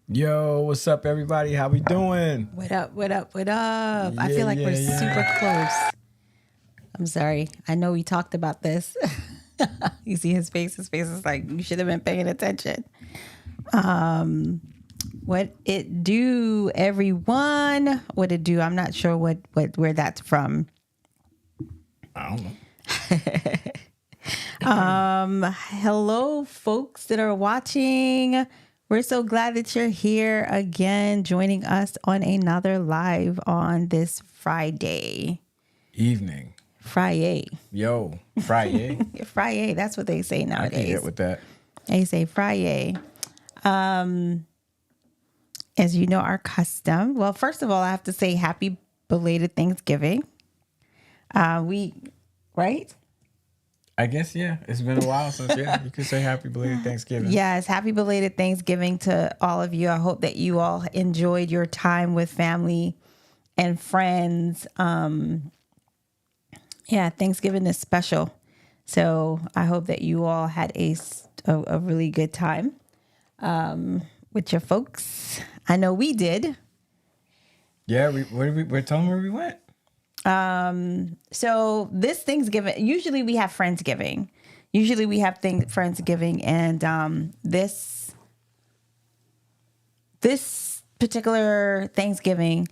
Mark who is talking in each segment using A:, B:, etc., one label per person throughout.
A: Yo, what's up, everybody? How we doing?
B: What up? What up? What up? I
A: Yeah,
B: feel like
A: yeah,
B: we're
A: yeah.
B: super close. I'm sorry. I know we talked about this. You see his face. His face is like, you should have been paying attention. What it do, everyone? What it do? I'm not sure where that's from.
A: I don't know.
B: Hello, folks that are watching. We're so glad that you're here again, joining us on another live on this Friday.
A: Evening.
B: Friday.
A: Yo, Friday.
B: Friday. That's what they say
A: I can
B: nowadays.
A: get with that.
B: They say Friday. As you know, our custom. Well, first of all, I have to say happy belated Thanksgiving. Right?
A: I guess, yeah. It's been a while since, you could say happy belated Thanksgiving.
B: Yes, happy belated Thanksgiving to all of you. I hope that you all enjoyed your time with family and friends. Thanksgiving is special. So I hope that you all had a really good time with your folks. I know we did.
A: Yeah, we're telling where we went.
B: So this Thanksgiving, usually we have Friendsgiving. Usually we have Friendsgiving, and this particular Thanksgiving,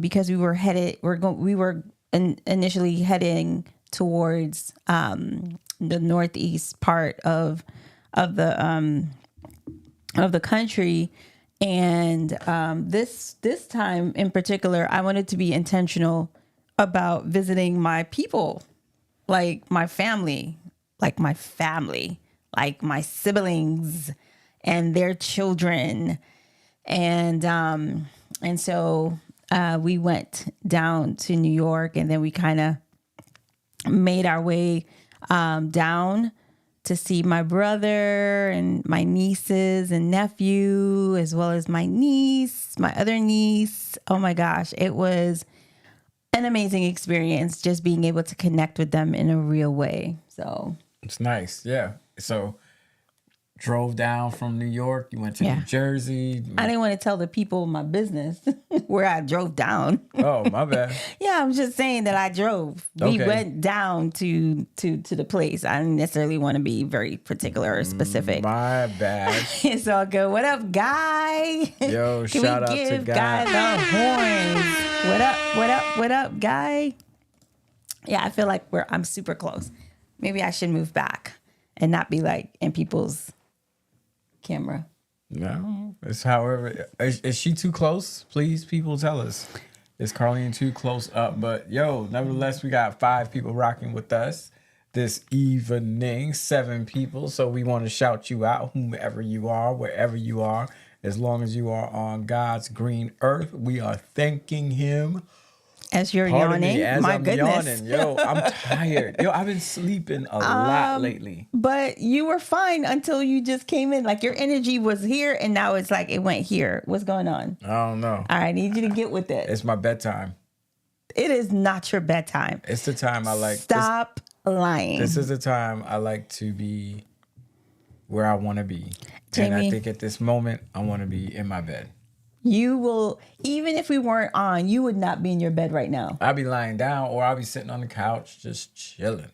B: because we were initially heading towards the northeast part of the country, and this time in particular, I wanted to be intentional about visiting my people, like my family, like my siblings and their children. And so we went down to New York, and then we kind of made our way down to see my brother and my nieces and nephew, as well as my other niece. Oh my gosh, it was an amazing experience just being able to connect with them in a real way. So
A: It's nice, yeah. So drove down from New York. You went to New Jersey.
B: I didn't want to tell the people my business where I drove down.
A: Oh, my bad.
B: Yeah, I'm just saying that I drove. We
A: Okay.
B: went down to the place. I didn't necessarily want to be very particular or specific.
A: My bad.
B: It's all good. What up, Guy?
A: Yo,
B: Can
A: shout
B: we
A: out to
B: give
A: Guy.
B: the horns? What up? What up? What up, Guy? Yeah, I feel like I'm super close. Maybe I should move back and not be like in people's camera.
A: No, it's however. Is she too close? Please, people, tell us. Is Carlene too close up? But yo, nevertheless, we got 5 people rocking with us this evening. 7 people. So we want to shout you out, whomever you are, wherever you are. As long as you are on God's green earth, we are thanking Him.
B: As you're
A: Pardon
B: yawning,
A: me, as
B: my
A: I'm
B: goodness.
A: yawning. Yo, I'm tired. Yo, I've been sleeping a lot lately.
B: But you were fine until you just came in. Like your energy was here, and now it's like it went here. What's going on?
A: I don't know.
B: I need you to get with it.
A: It's my bedtime.
B: It is not your bedtime.
A: It's the time I like.
B: Stop lying.
A: This is the time I like to be where I want to be. And I
B: Jaime,
A: think at this moment, I want to be in my bed.
B: you will, even if we weren't on, you would not be in your bed right now.
A: I'll be lying down, or I'll be sitting on the couch just chilling.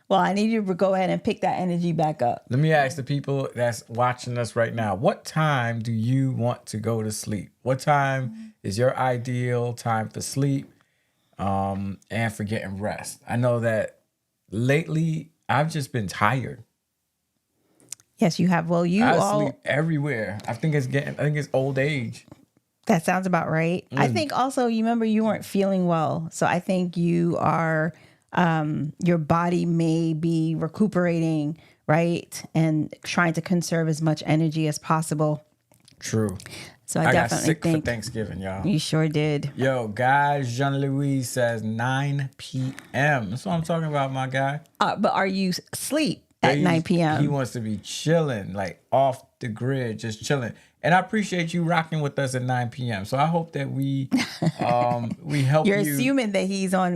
B: Well, I need you to go ahead and pick that energy back up.
A: Let me ask the people that's watching us right now, what time do you want to go to sleep? What time is your ideal time for sleep and for getting rest? I know that lately I've just been tired.
B: Yes, you have. Well,
A: I sleep everywhere. I think it's old age.
B: That sounds about right. I think also, you remember you weren't feeling well. So I think you are, your body may be recuperating, right? And trying to conserve as much energy as possible.
A: True.
B: So
A: I got
B: definitely
A: sick
B: think
A: for Thanksgiving, y'all.
B: you sure did.
A: Yo, guys, Jean-Louis says 9 p.m. That's what I'm talking about, my guy.
B: But are you asleep at 9 p.m.?
A: He wants to be chilling, like off the grid, just chilling. And I appreciate you rocking with us at 9 p.m. So I hope that we help
B: You're
A: you.
B: assuming that he's on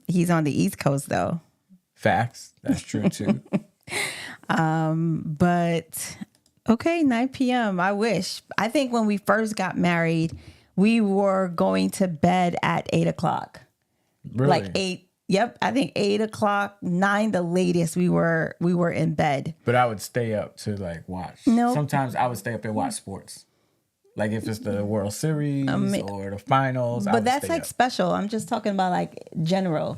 B: the East Coast though.
A: Facts. That's true too.
B: But Okay, 9 p.m. I wish. I think when we first got married, we were going to bed at 8 o'clock.
A: Really?
B: Like 8. Yep. I think 8 o'clock, 9, the latest we were in bed.
A: But I would stay up to like watch.
B: Nope.
A: Sometimes I would stay up and watch sports. Like if it's the World Series or the finals.
B: But that's like special. I'm just talking about like general.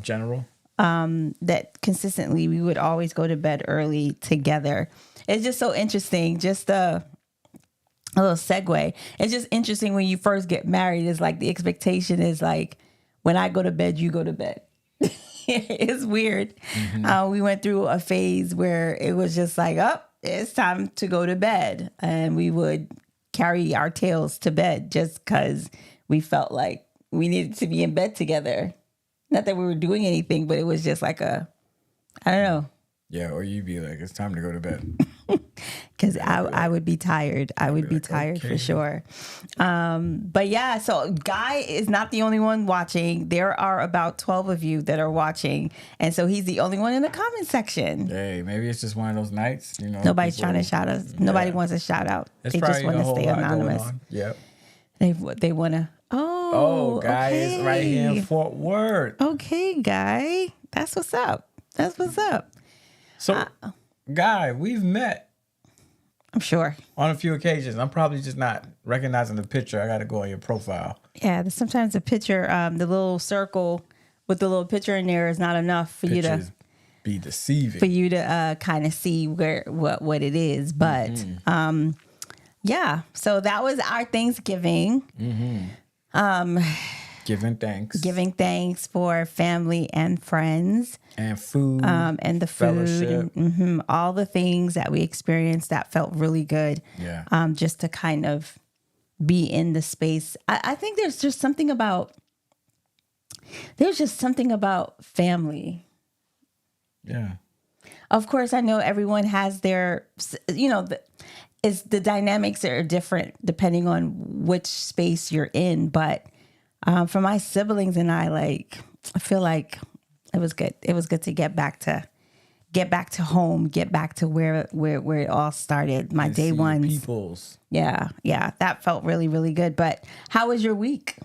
B: That consistently we would always go to bed early together. It's just so interesting. Just a little segue. It's just interesting when you first get married. It's like the expectation is like, when I go to bed, you go to bed. It's weird. We went through a phase where it was just like, oh, it's time to go to bed. And we would carry our tails to bed just because we felt like we needed to be in bed together. Not that we were doing anything, but it was just like I don't know.
A: Yeah, or you'd be like, it's time to go to bed.
B: Because I would be tired. I would be tired for sure. But yeah, so Guy is not the only one watching. There are about 12 of you that are watching. And so he's the only one in the comment section.
A: Hey, maybe it's just one of those nights.
B: Nobody's trying to shout us. Yeah. Nobody wants a shout out. They just want to stay anonymous.
A: Yep.
B: They want to.
A: Oh, Guy is right here in Fort Worth.
B: Okay, Guy. That's what's up.
A: So, Guy, we've met.
B: I'm sure.
A: On a few occasions. I'm probably just not recognizing the picture. I got to go on your profile.
B: Yeah, sometimes the picture, the little circle with the little picture in there is not enough for you to
A: be deceiving.
B: For you to kind of see what it is. But yeah, so that was our Thanksgiving.
A: Giving
B: thanks for family and friends.
A: And food.
B: And the food. And, all the things that we experienced that felt really good.
A: Yeah.
B: Just to kind of be in the space. I think there's just something about family.
A: Yeah.
B: Of course, I know everyone has their, the dynamics are different depending on which space you're in. But for my siblings and I feel like it was good. It was good to get back to home, get back to where it all started. My day ones.
A: Peoples.
B: Yeah. That felt really, really good. But how was your week?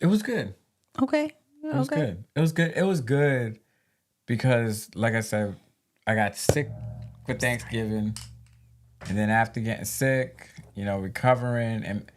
A: It was good.
B: Okay.
A: It was good. It was good because, like I said, I got sick for Thanksgiving. And then after getting sick, recovering and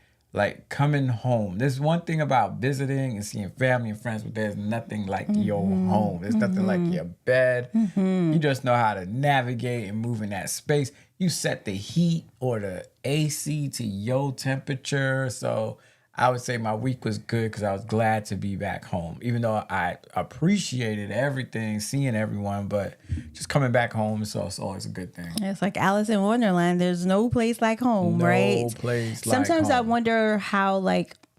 A: coming home. There's one thing about visiting and seeing family and friends, but there's nothing like your home. There's nothing like your bed. You just know how to navigate and move in that space. You set the heat or the AC to your temperature. So I would say my week was good because I was glad to be back home, even though I appreciated everything, seeing everyone, but just coming back home is always a good thing.
B: It's like Alice in Wonderland. There's no place like home, right?
A: No place like
B: Sometimes
A: home.
B: I wonder how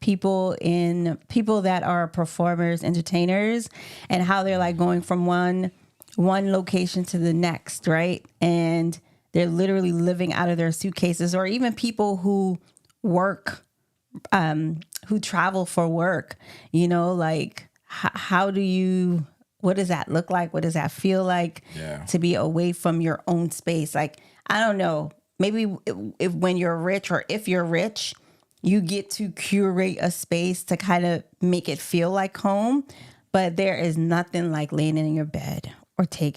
B: people that are performers, entertainers, and how they're going from one location to the next, right? And they're literally living out of their suitcases, or even people who work, who travel for work, how do you, what does that look like? What does that feel like to be away from your own space? I don't know, maybe when you're rich, or if you're rich, you get to curate a space to kind of make it feel like home, but there is nothing like laying in your bed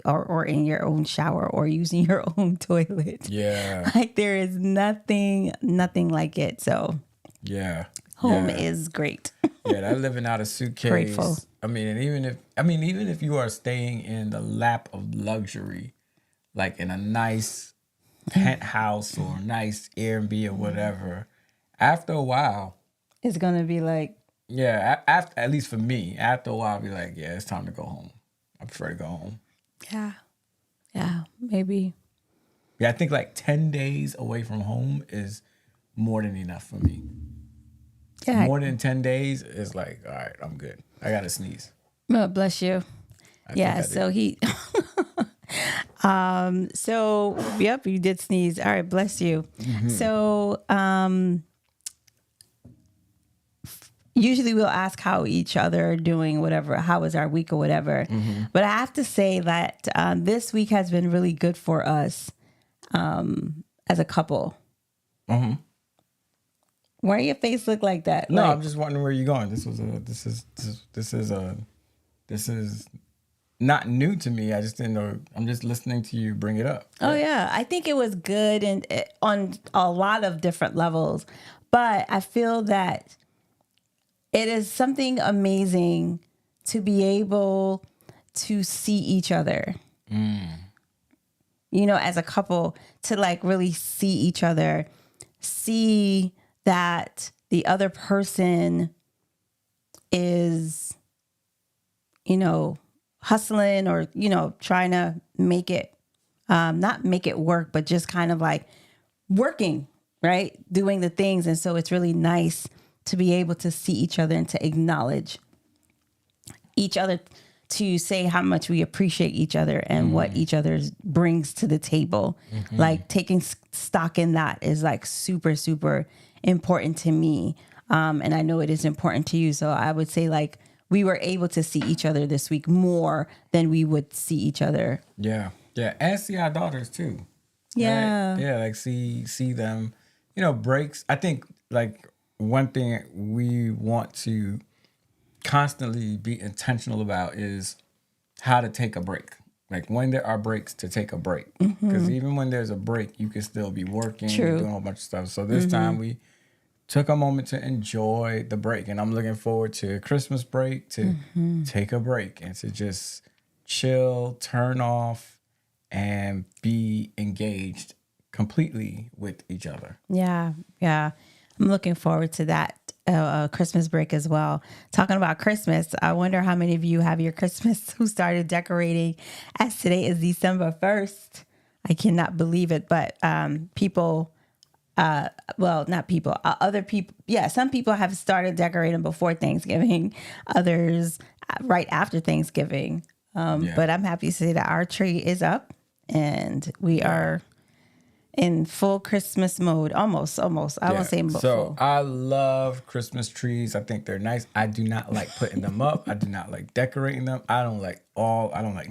B: or in your own shower or using your own toilet.
A: Yeah.
B: There is nothing like it. So
A: yeah.
B: Home is great.
A: Yeah, that living out of suitcase.
B: Grateful.
A: And even if you are staying in the lap of luxury, like in a nice penthouse or a nice Airbnb or whatever, after a while,
B: it's gonna be like,
A: yeah. After, at least for me, after a while, I'll be like, yeah, it's time to go home. I prefer to go home.
B: Yeah, maybe.
A: Yeah, I think 10 days away from home is more than enough for me.
B: Yeah.
A: More than 10 days is all right, I'm good. I got to sneeze.
B: Oh, bless you. So he... yep, you did sneeze. All right, bless you. Mm-hmm. So, usually we'll ask how each other are doing, whatever, how was our week or whatever. Mm-hmm. But I have to say that this week has been really good for us.
A: Mm-hmm.
B: as a couple. Mm-hmm. Why your face look like that?
A: No,
B: like,
A: I'm just wondering where you're going. This is not new to me. I just didn't know. I'm just listening to you bring it up.
B: Oh yeah, I think it was good and on a lot of different levels, but I feel that it is something amazing to be able to see each other. You know, as a couple, to like really see each other, see that the other person is, you know, hustling or, you know, trying to make it, not make it work, but just kind of like working, right? Doing the things. And so it's really nice to be able to see each other and to acknowledge each other, to say how much we appreciate each other and what each other brings to the table. Like taking stock in that is like super, super important to me. And I know it is important to you. So I would say like we were able to see each other this week more than we would see each other.
A: Yeah. Yeah. And see our daughters too.
B: Yeah.
A: Right? Yeah. Like see them, you know, breaks. I think like one thing we want to constantly be intentional about is how to take a break. Like when there are breaks, to take a break. Because even when there's a break, you can still be working,
B: True.
A: doing a whole bunch of stuff. So this time we took a moment to enjoy the break. And I'm looking forward to Christmas break, to take a break and to just chill, turn off, and be engaged completely with each other.
B: Yeah, yeah. I'm looking forward to that Christmas break as well. Talking about Christmas, I wonder how many of you have your Christmas who started decorating as today is December 1st. I cannot believe it, but people, well, not people, other people, yeah, some people have started decorating before Thanksgiving, others right after Thanksgiving. But I'm happy to say that our tree is up and we are in full Christmas mode. Almost. I won't say
A: So
B: full.
A: I love Christmas trees. I think they're nice. I do not like putting them up. I do not like decorating them. I don't like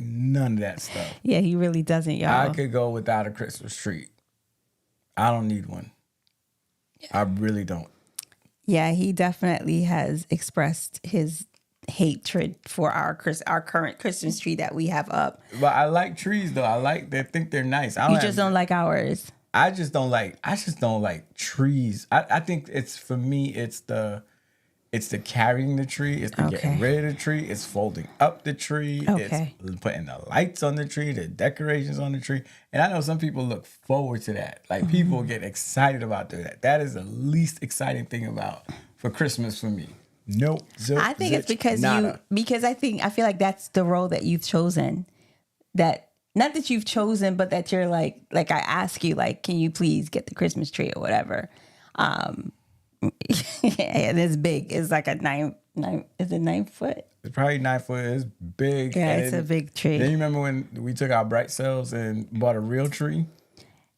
A: none of that stuff.
B: Yeah, he really doesn't, y'all.
A: I could go without a Christmas tree. I don't need one. I really don't.
B: Yeah, he definitely has expressed his hatred for our current Christmas tree that we have up.
A: But I like trees though. I think they're nice.
B: You just don't like ours.
A: I just don't like trees. I think it's, for me, it's the carrying the tree, it's the getting rid of the tree, it's folding up the tree, it's putting the lights on the tree, the decorations on the tree. And I know some people look forward to that. Like people get excited about doing that. That is the least exciting thing for Christmas for me. Nope.
B: I think it's because I feel like that's the role that you've chosen. That not that you've chosen, but that you're like I ask you, like, can you please get the Christmas tree or whatever? And it's big. It's like a 9 is it 9 foot?
A: It's probably 9 foot. It's big.
B: Yeah, it's a big tree.
A: Then you remember when we took our bright sales and bought a real tree?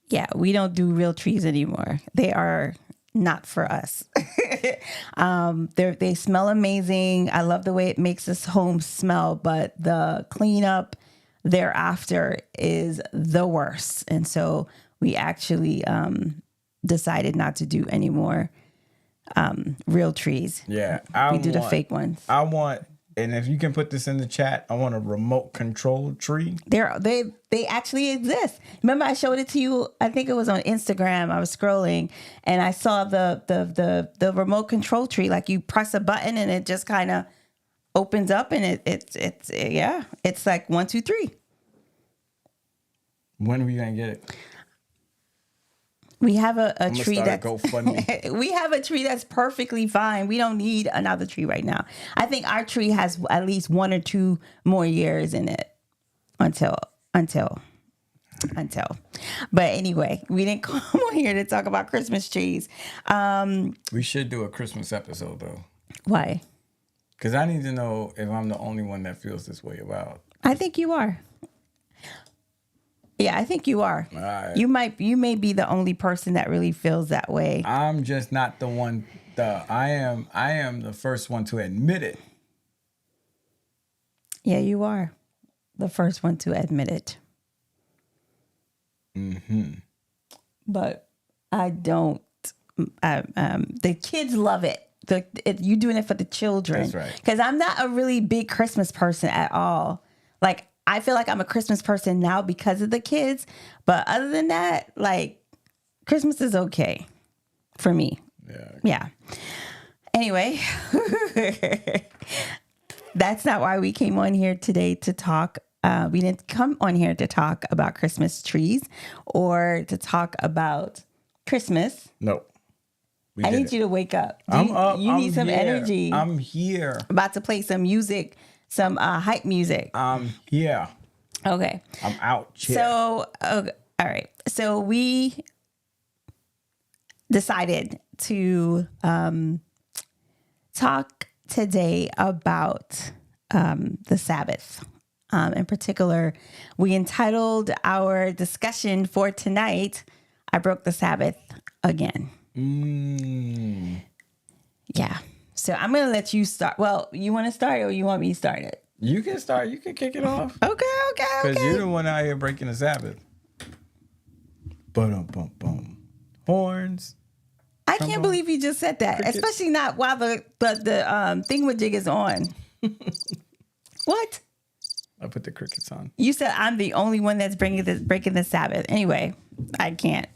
B: Yeah, we don't do real trees anymore. They are not for us. They smell amazing. I love the way it makes this home smell, but the cleanup thereafter is the worst. And so we actually decided not to do any more real trees.
A: Yeah.
B: We do the fake ones.
A: And if you can put this in the chat, I want a remote control tree.
B: They actually exist. Remember I showed it to you? I think it was on Instagram. I was scrolling and I saw the remote control tree. Like you press a button and it just kind of opens up and it's like 1, 2, 3.
A: When are we gonna get it?
B: We have a tree
A: we
B: have a tree that's perfectly fine. We don't need another tree right now. I think our tree has at least 1 or 2 more years in it until. But anyway, we didn't come on here to talk about Christmas trees.
A: We should do a Christmas episode though.
B: Why?
A: Because I need to know if I'm the only one that feels this way about.
B: I think you are. Yeah, I think you are.
A: All right.
B: You may be the only person that really feels that way.
A: I'm just not the one. I am the first one to admit it.
B: Yeah, you are the first one to admit it. but I don't. The kids love it. You doing it for the children.
A: That's right.
B: Because I'm not a really big Christmas person at all. Like, I feel like I'm a Christmas person now because of the kids. But other than that, like, Christmas is okay for me. Yeah. Anyway, that's not why we came on here today to talk. We didn't come on here to talk about Christmas trees or to talk about Christmas.
A: No.
B: I need you to wake up.
A: I'm up.
B: You need some energy.
A: I'm here.
B: About to play some music, some hype music.
A: I'm here.
B: Okay.
A: I'm out. Here.
B: So, all right. So we decided to talk today about the Sabbath. In particular, we entitled our discussion for tonight, I Broke the Sabbath Again. Yeah. So I'm going to let you start. Well, you want to start or you want me to start it?
A: You can start. You can kick it off.
B: Okay.
A: Because you're the one out here breaking the Sabbath. Bum. Horns.
B: I can't believe you just said that,
A: Crickets.
B: especially not while the thingamajig is on. What?
A: I put the crickets on.
B: You said I'm the only one that's breaking the Sabbath. Anyway, I can't.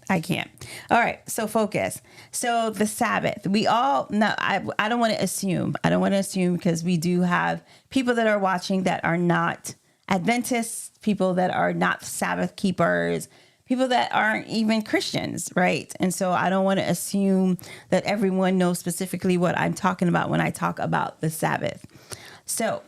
B: All right. So focus. So the Sabbath, we all know, I don't want to assume. Because we do have people that are watching that are not Adventists, people that are not Sabbath keepers, people that aren't even Christians, right? And so I don't want to assume that everyone knows specifically what I'm talking about when I talk about the Sabbath. So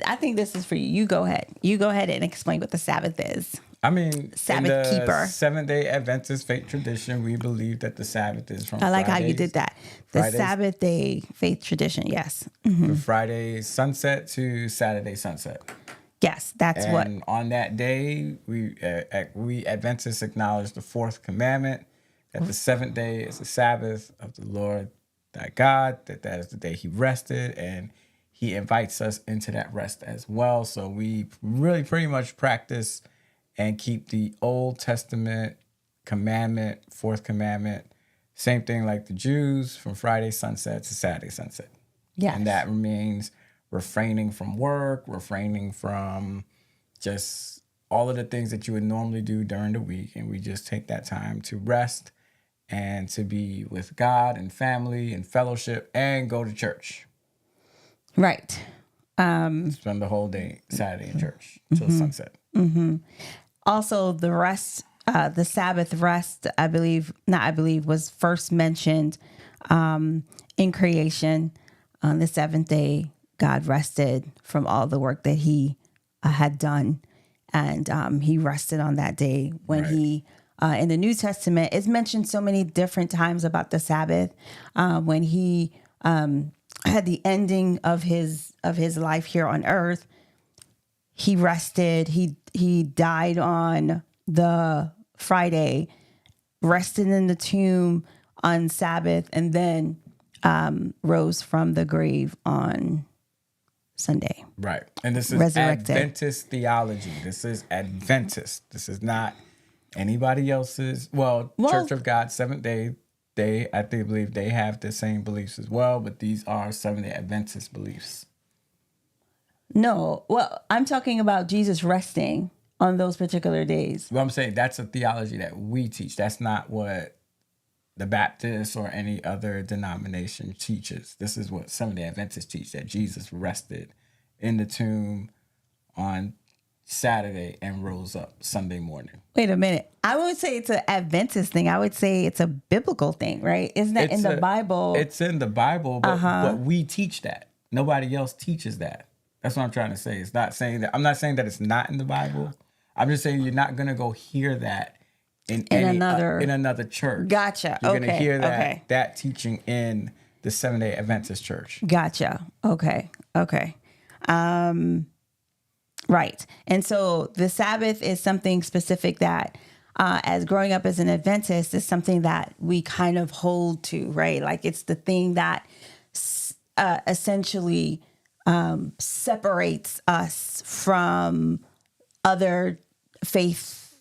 B: I think this is for you. You go ahead and explain what the Sabbath is.
A: I mean,
B: Sabbath
A: in the
B: keeper.
A: Seventh-day Adventist faith tradition, we believe that the Sabbath is from
B: I like how you
A: Fridays-
B: did that. The
A: Fridays-
B: Sabbath day faith tradition. Yes.
A: from Friday sunset to Saturday sunset.
B: Yes, that's what.
A: And on that day, we Adventists acknowledge the fourth commandment, that the seventh day is the Sabbath of the Lord thy God, that is the day he rested, and he invites us into that rest as well. So we really pretty much practice and keep the Old Testament commandment, fourth commandment, same thing like the Jews, from Friday sunset to Saturday sunset.
B: Yes.
A: And that remains refraining from work, refraining from just all of the things that you would normally do during the week. And we just take that time to rest and to be with God and family and fellowship and go to church.
B: Right.
A: Spend the whole day Saturday in church till sunset.
B: Also, the rest, the Sabbath rest, was first mentioned in creation. On the seventh day, God rested from all the work that he had done. And he rested on that day when he, in the New Testament, it's mentioned so many different times about the Sabbath. When he had the ending of his life here on earth, he rested. He died on the Friday, rested in the tomb on Sabbath, and then rose from the grave on Sunday.
A: Right. And this is
B: Resurrected.
A: Adventist theology. This is Adventist. This is not anybody else's. Well, Church of God, Seventh Day, I believe they have the same beliefs as well, but these are Seventh-day Adventist beliefs.
B: No, well, I'm talking about Jesus resting on those particular days.
A: Well, I'm saying that's a theology that we teach. That's not what the Baptists or any other denomination teaches. This is what Seventh-day Adventists teach, that Jesus rested in the tomb on Saturday and rose up Sunday morning.
B: Wait a minute. I would say it's an Adventist thing. I would say it's a biblical thing, right? Isn't that in the Bible?
A: It's in the Bible, but we teach that. Nobody else teaches that. That's what I'm trying to say. It's not saying that. I'm not saying that it's not in the Bible. I'm just saying you're not going to go hear that in another church.
B: Gotcha.
A: You're going to hear that teaching in the Seventh-day Adventist church.
B: Gotcha. Okay. Right. And so the Sabbath is something specific that, as growing up as an Adventist, is something that we kind of hold to, right? Like it's the thing that essentially separates us from other faith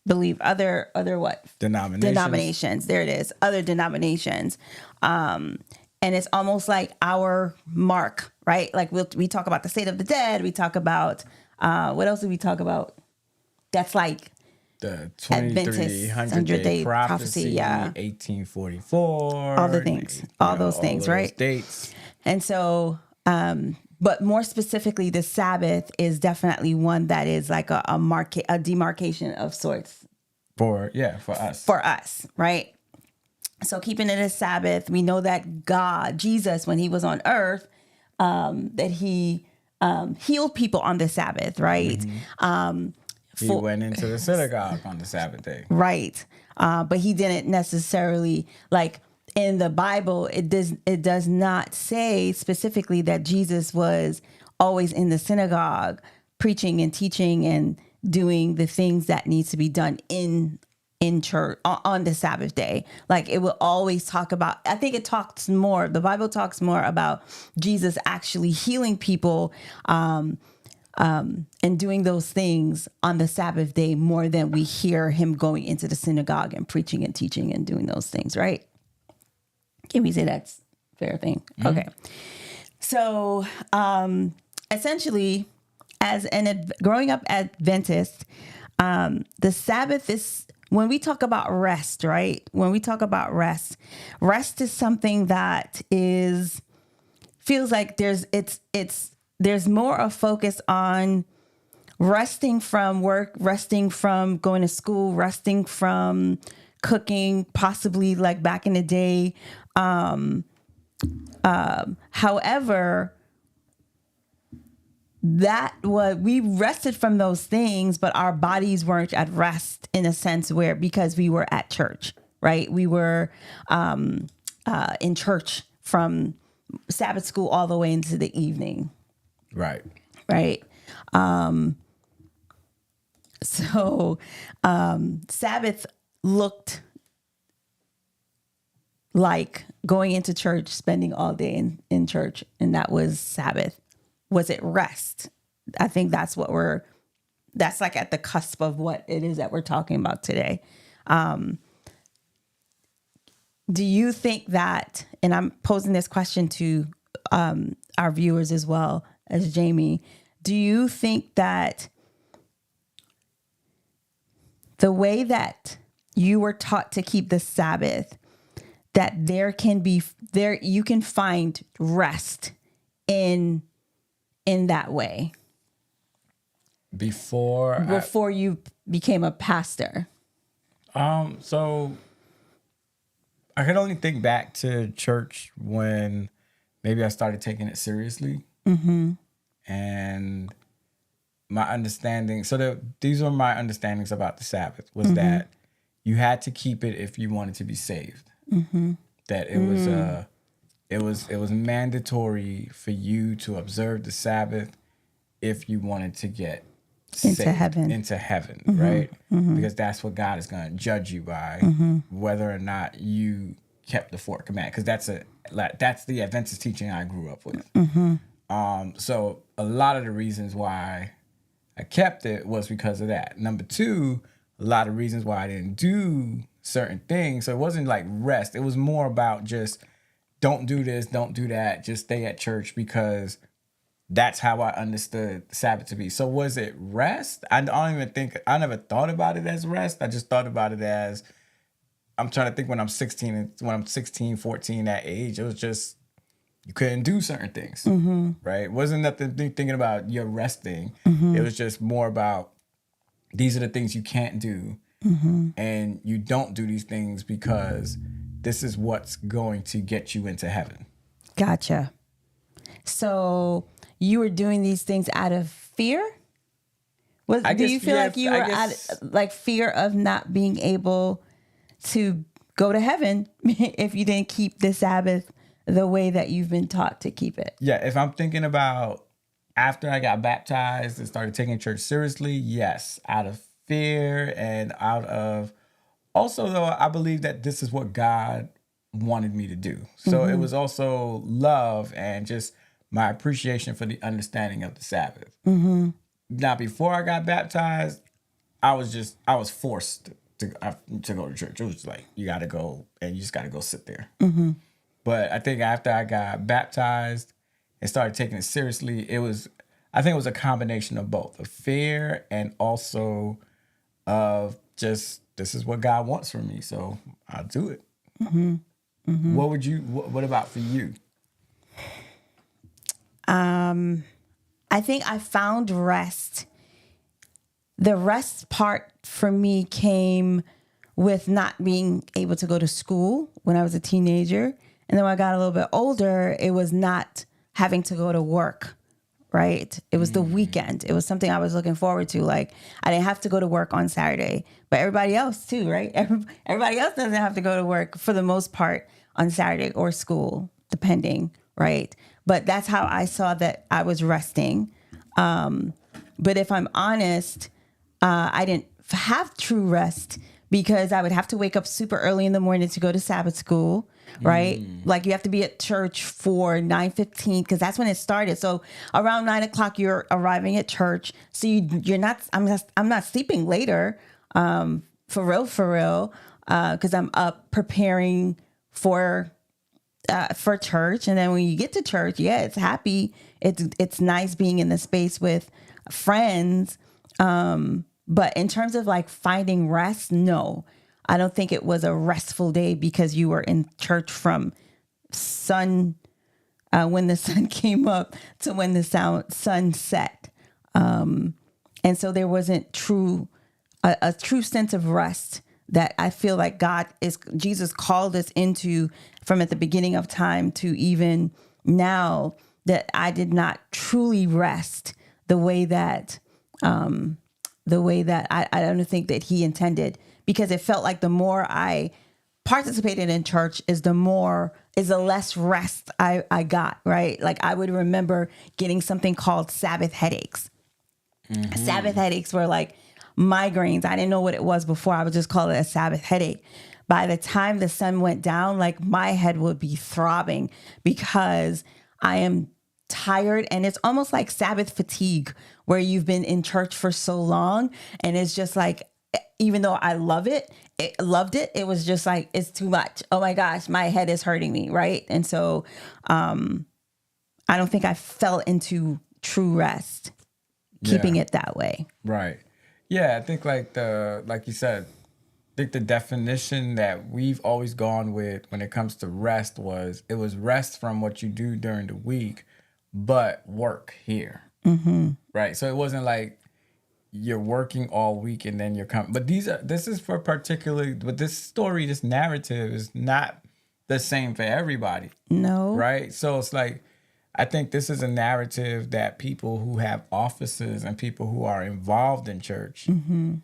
B: believe other what?
A: Denominations.
B: There it is. Other denominations. And it's almost like our mark, right? Like we talk about the state of the dead. We talk about, what else do we talk about? That's like
A: The
B: Adventist
A: 2300-day prophecy,
B: yeah.
A: 1844.
B: All the things, all those things, right?
A: Dates.
B: And so, but more specifically, the Sabbath is definitely one that is like a demarcation of sorts.
A: For us.
B: For us, right? So keeping it a Sabbath, we know that God, Jesus, when he was on earth, that he healed people on the Sabbath, right?
A: Mm-hmm. He went into the synagogue on the Sabbath day.
B: Right. But he didn't necessarily, like in the Bible, it does not say specifically that Jesus was always in the synagogue preaching and teaching and doing the things that needs to be done in church on the Sabbath day. Like it will always talk about, I think the Bible talks more about Jesus actually healing people and doing those things on the Sabbath day more than we hear him going into the synagogue and preaching and teaching and doing those things, right? Can we say that's a fair thing? Mm-hmm. Okay. So essentially, as growing up Adventist, the Sabbath is, when we talk about rest, right? When we talk about rest is something that feels like there's more a focus on resting from work, resting from going to school, resting from cooking, possibly like back in the day. However, we rested from those things, but our bodies weren't at rest in a sense because we were at church, right? We were in church from Sabbath school all the way into the evening.
A: Right.
B: Right. So Sabbath looked like going into church, spending all day in church, and that was Sabbath. Was it rest? I think that's like at the cusp of what it is that we're talking about today. Do you think that, and I'm posing this question to our viewers as well as Jaime, do you think that the way that you were taught to keep the Sabbath, that you can find rest in that way before you became a pastor?
A: So I could only think back to church when maybe I started taking it seriously. Mm-hmm. And my understanding, these were my understandings about the Sabbath, was mm-hmm. that you had to keep it if you wanted to be saved. Mm-hmm. That it was mandatory for you to observe the Sabbath if you wanted to get
B: into heaven,
A: mm-hmm. right? Mm-hmm. Because that's what God is going to judge you by, mm-hmm. whether or not you kept the fourth commandment. Because that's the Adventist teaching I grew up with. Mm-hmm. So a lot of the reasons why I kept it was because of that. Number two, a lot of reasons why I didn't do certain things. So it wasn't like rest. It was more about just don't do this, don't do that. Just stay at church because that's how I understood Sabbath to be. So was it rest? I never thought about it as rest. I just thought about it as, I'm trying to think when I'm 16, 14, that age, it was just, you couldn't do certain things, mm-hmm. right? It wasn't nothing thinking about you're resting. Mm-hmm. It was just more about, these are the things you can't do. Mm-hmm. And you don't do these things because this is what's going to get you into heaven.
B: Gotcha. So you were doing these things out of fear? Do you feel like you were out fear of not being able to go to heaven if you didn't keep the Sabbath the way that you've been taught to keep it?
A: Yeah, if I'm thinking about after I got baptized and started taking church seriously, yes, out of fear and out of, also though, I believe that this is what God wanted me to do. So mm-hmm. it was also love and just my appreciation for the understanding of the Sabbath. Mm-hmm. Now, before I got baptized, I was forced to go to church. It was like, you got to go and you just got to go sit there. Mm-hmm. But I think after I got baptized and started taking it seriously, I think it was a combination of both, of fear and also of just, this is what God wants from me, so I'll do it. Mm-hmm. Mm-hmm. What about for you?
B: I think I found rest. The rest part for me came with not being able to go to school when I was a teenager. And then when I got a little bit older, it was not having to go to work, right? It was the weekend. It was something I was looking forward to. Like, I didn't have to go to work on Saturday, but everybody else too, right? Everybody else doesn't have to go to work for the most part on Saturday or school, depending, right? But that's how I saw that I was resting. But if I'm honest, I didn't have true rest because I would have to wake up super early in the morning to go to Sabbath school, right? Like you have to be at church for 9:15 because that's when it started. So around 9:00 you're arriving at church. So you're not. I'm not sleeping later, for real, because I'm up preparing for church. And then when you get to church, yeah, it's happy. It's nice being in the space with friends. But in terms of like finding rest, no, I don't think it was a restful day because you were in church from when the sun came up to when the sun set. And so there wasn't a true sense of rest that I feel like Jesus called us into from at the beginning of time to even now, that I did not truly rest the way that I don't think that he intended, because it felt like the more I participated in church is the less rest I got, right? Like I would remember getting something called Sabbath headaches. Mm-hmm. Sabbath headaches were like migraines. I didn't know what it was before. I would just call it a Sabbath headache. By the time the sun went down, like my head would be throbbing because I am tired, and it's almost like Sabbath fatigue where you've been in church for so long, and it's just like, even though I loved it was just like, it's too much. Oh my gosh, my head is hurting me, right? And so I don't think I fell into true rest keeping it that way.
A: Right. Yeah, I think like you said, I think the definition that we've always gone with when it comes to rest was rest from what you do during the week, but work here. Mm-hmm. Right. So it wasn't like you're working all week and then you're coming. But this story, this narrative is not the same for everybody.
B: No.
A: Right. So it's like, I think this is a narrative that people who have offices and people who are involved in church, mm-hmm.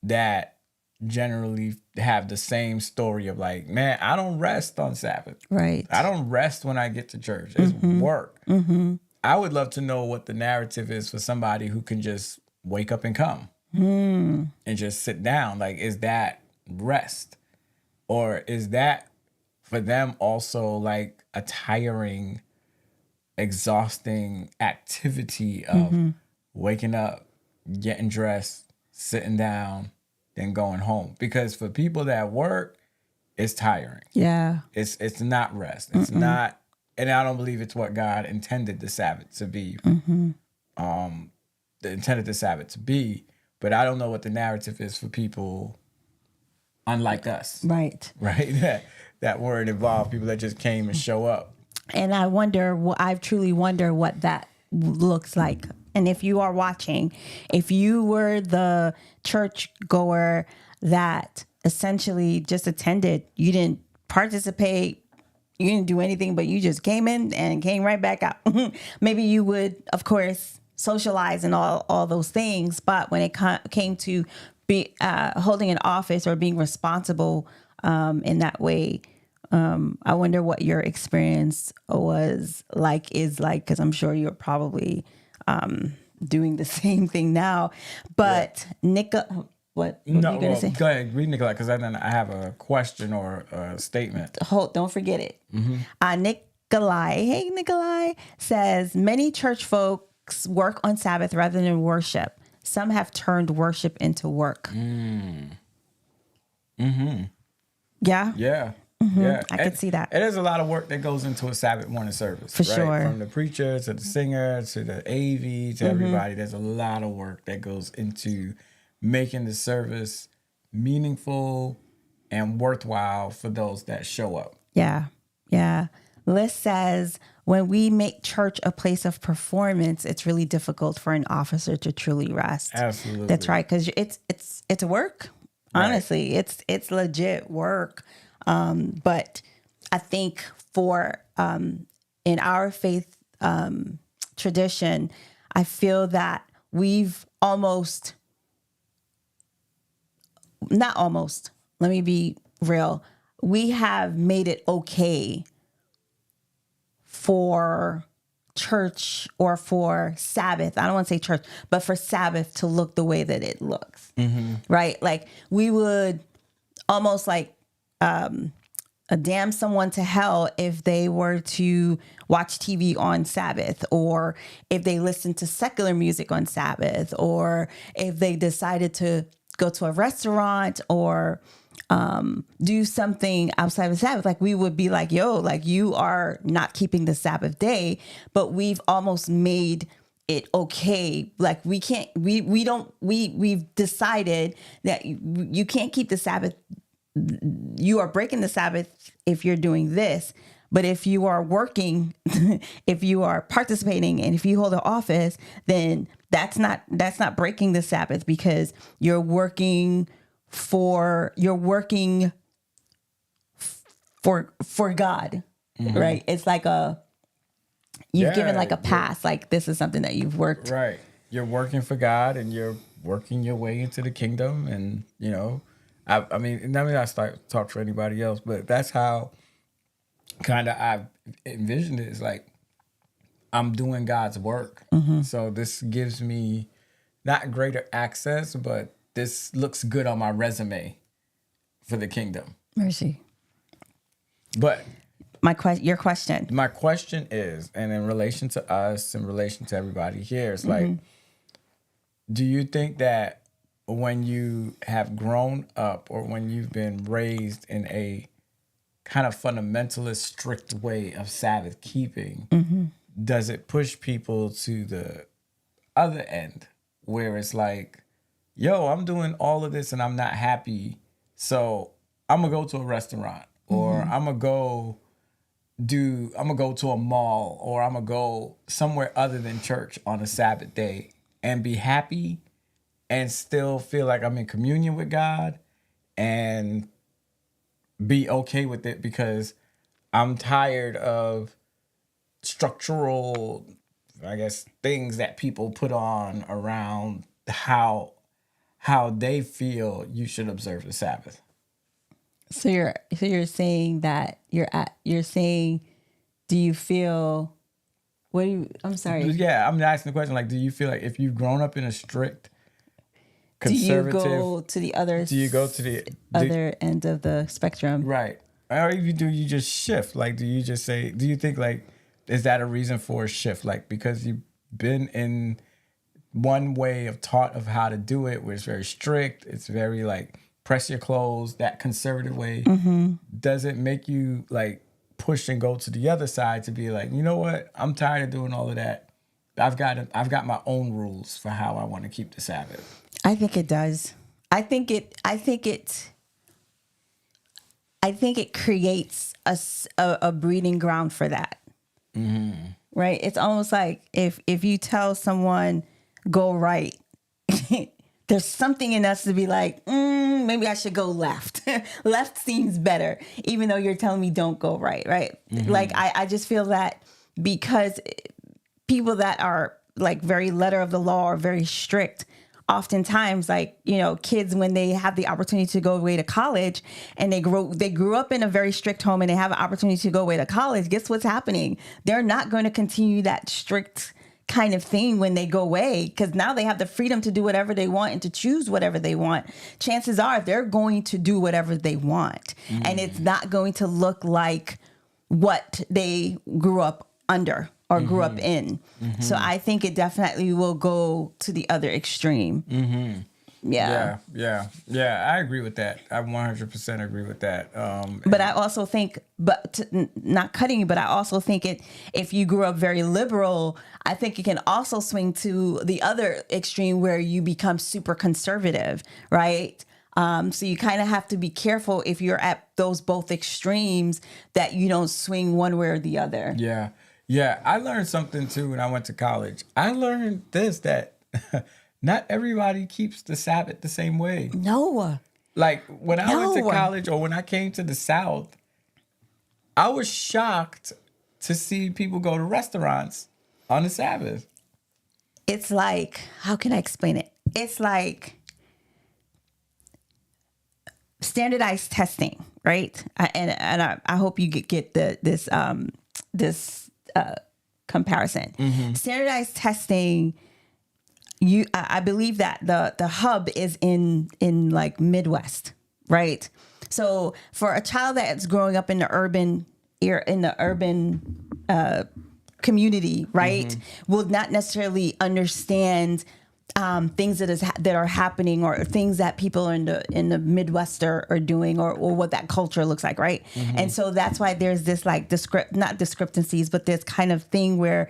A: that generally have the same story of like, man, I don't rest on Sabbath.
B: Right.
A: I don't rest when I get to church. It's mm-hmm. work. Mm-hmm. I would love to know what the narrative is for somebody who can just wake up and come and just sit down. Like, is that rest? Or is that for them also like a tiring, exhausting activity of mm-hmm. waking up, getting dressed, sitting down, then going home? Because for people that work, it's tiring. Yeah. It's not rest. It's mm-mm. not, and I don't believe it's what God intended the Sabbath to be. Mm-hmm. Intended the Sabbath to be, but I don't know what the narrative is for people unlike us. Right. Right. That weren't involved, people that just came and show up.
B: And I truly wonder what that looks like. And if you are watching, if you were the church goer that essentially just attended, you didn't participate, you didn't do anything, but you just came in and came right back out. Maybe you would, of course, socialize and all those things. But when it came to be holding an office or being responsible in that way, I wonder what your experience is like, because I'm sure you're probably doing the same thing now. But yeah. What are you going to say?
A: Go ahead, read Nikolai, because then I have a question or a statement.
B: Don't forget it. Mm-hmm. Nikolai says, many church folks work on Sabbath rather than worship. some have turned worship into work. Yeah.
A: Yeah. Yeah.
B: I could see that.
A: And there's a lot of work that goes into a Sabbath morning service.
B: For
A: right?
B: sure.
A: From the preacher to the singer to the AV to everybody. There's a lot of work that goes into making the service meaningful and worthwhile for those that show up.
B: Yeah. Yeah. Liz says, when we make church a place of performance, it's really difficult for an officer to truly rest.
A: Absolutely.
B: That's right. Because it's work. Honestly, it's legit work. But I think for in our faith tradition, I feel that we've let me be real. We have made it okay for church or for Sabbath. I don't want to say church, but for Sabbath to look the way that it looks. Right? Like we would almost like damn someone to hell if they were to watch TV on Sabbath, or if they listened to secular music on Sabbath, or if they decided to go to a restaurant or do something outside of Sabbath. Like we would be like, yo, like you are not keeping the Sabbath day, but we've almost made it okay. Like we've decided that you can't keep the Sabbath. You are breaking the Sabbath if you're doing this. But if you are working, if you are participating, and if you hold an office, then that's not breaking the Sabbath, because you're working for God, right? It's like you've given like a pass, like this is something that you've worked.
A: Right. You're working for God and you're working your way into the kingdom. And, I mean, I start talk for anybody else, but that's how kind of I've envisioned it. It's like I'm doing God's work. So this gives me not greater access, but this looks good on my resume for the kingdom.
B: Mercy.
A: But
B: your question.
A: My question is, and in relation to us, in relation to everybody here, it's like, do you think that when you have grown up or when you've been raised in a kind of fundamentalist, strict way of Sabbath keeping, does it push people to the other end where it's like, yo, I'm doing all of this and I'm not happy, so I'm gonna go to a restaurant, or I'm gonna go to a mall, or I'm gonna go somewhere other than church on a Sabbath day and be happy and still feel like I'm in communion with God and be okay with it, because I'm tired of structural, I guess, things that people put on around how they feel you should observe the Sabbath.
B: So you're saying that you're saying, do you feel, I'm sorry.
A: Yeah, I'm asking the question, like, do you feel like if you've grown up in a strict conservative,
B: do you go to the other end of the spectrum?
A: Right. Or if you do, you just shift. Like, do you think like, is that a reason for a shift? Like, because you've been in one way of taught of how to do it, where it's very strict, it's very like press your clothes, that conservative way. Does it make you like push and go to the other side to be like, you know what? I'm tired of doing all of that. I've got my own rules for how I want to keep the Sabbath.
B: I think it does. I think it creates a breeding ground for that. Right? It's almost like if you tell someone go right, there's something in us to be like, maybe I should go left. Left seems better, even though you're telling me don't go right, right? Like I just feel that because people that are like very letter of the law or very strict, oftentimes, like, kids, when they have the opportunity to go away to college and they grew up in a very strict home and they have an opportunity to go away to college, guess what's happening? They're not going to continue that strict kind of thing when they go away, because now they have the freedom to do whatever they want and to choose whatever they want. Chances are they're going to do whatever they want, and it's not going to look like what they grew up under. or grew up in. So I think it definitely will go to the other extreme. Yeah.
A: I agree with that. I 100% agree with that.
B: But I also think, not cutting you, but I also think if you grew up very liberal, I think it can also swing to the other extreme where you become super conservative, right? So you kind of have to be careful if you're at those both extremes that you don't swing one way or the other.
A: Yeah. I learned something too when I went to college. I learned that not everybody keeps the Sabbath the same way.
B: No.
A: Like when I went to college or when I came to the South, I was shocked to see people go to restaurants on the Sabbath.
B: It's like, how can I explain it? It's like standardized testing, right? I hope you get this comparison. Standardized testing. I believe that the hub is in like Midwest, right? So for a child that's growing up in the urban community, right, will not necessarily understand things that are happening or things that people in the Midwest are doing or what that culture looks like, right? And so that's why there's this like not discrepancies, but this kind of thing where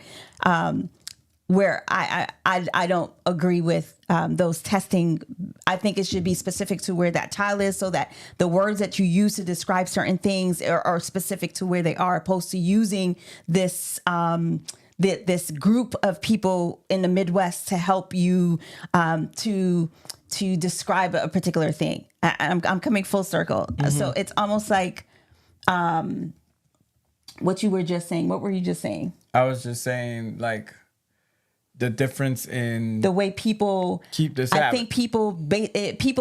B: I don't agree with those testing. I think it should be specific to where that child is, so that the words that you use to describe certain things are specific to where they are, opposed to using this this group of people in the Midwest to help you to describe a particular thing. I'm coming full circle. So it's almost like what you were just saying. What were you just saying?
A: I was just saying, like, the difference in
B: the way people
A: keep the Sabbath.
B: I think people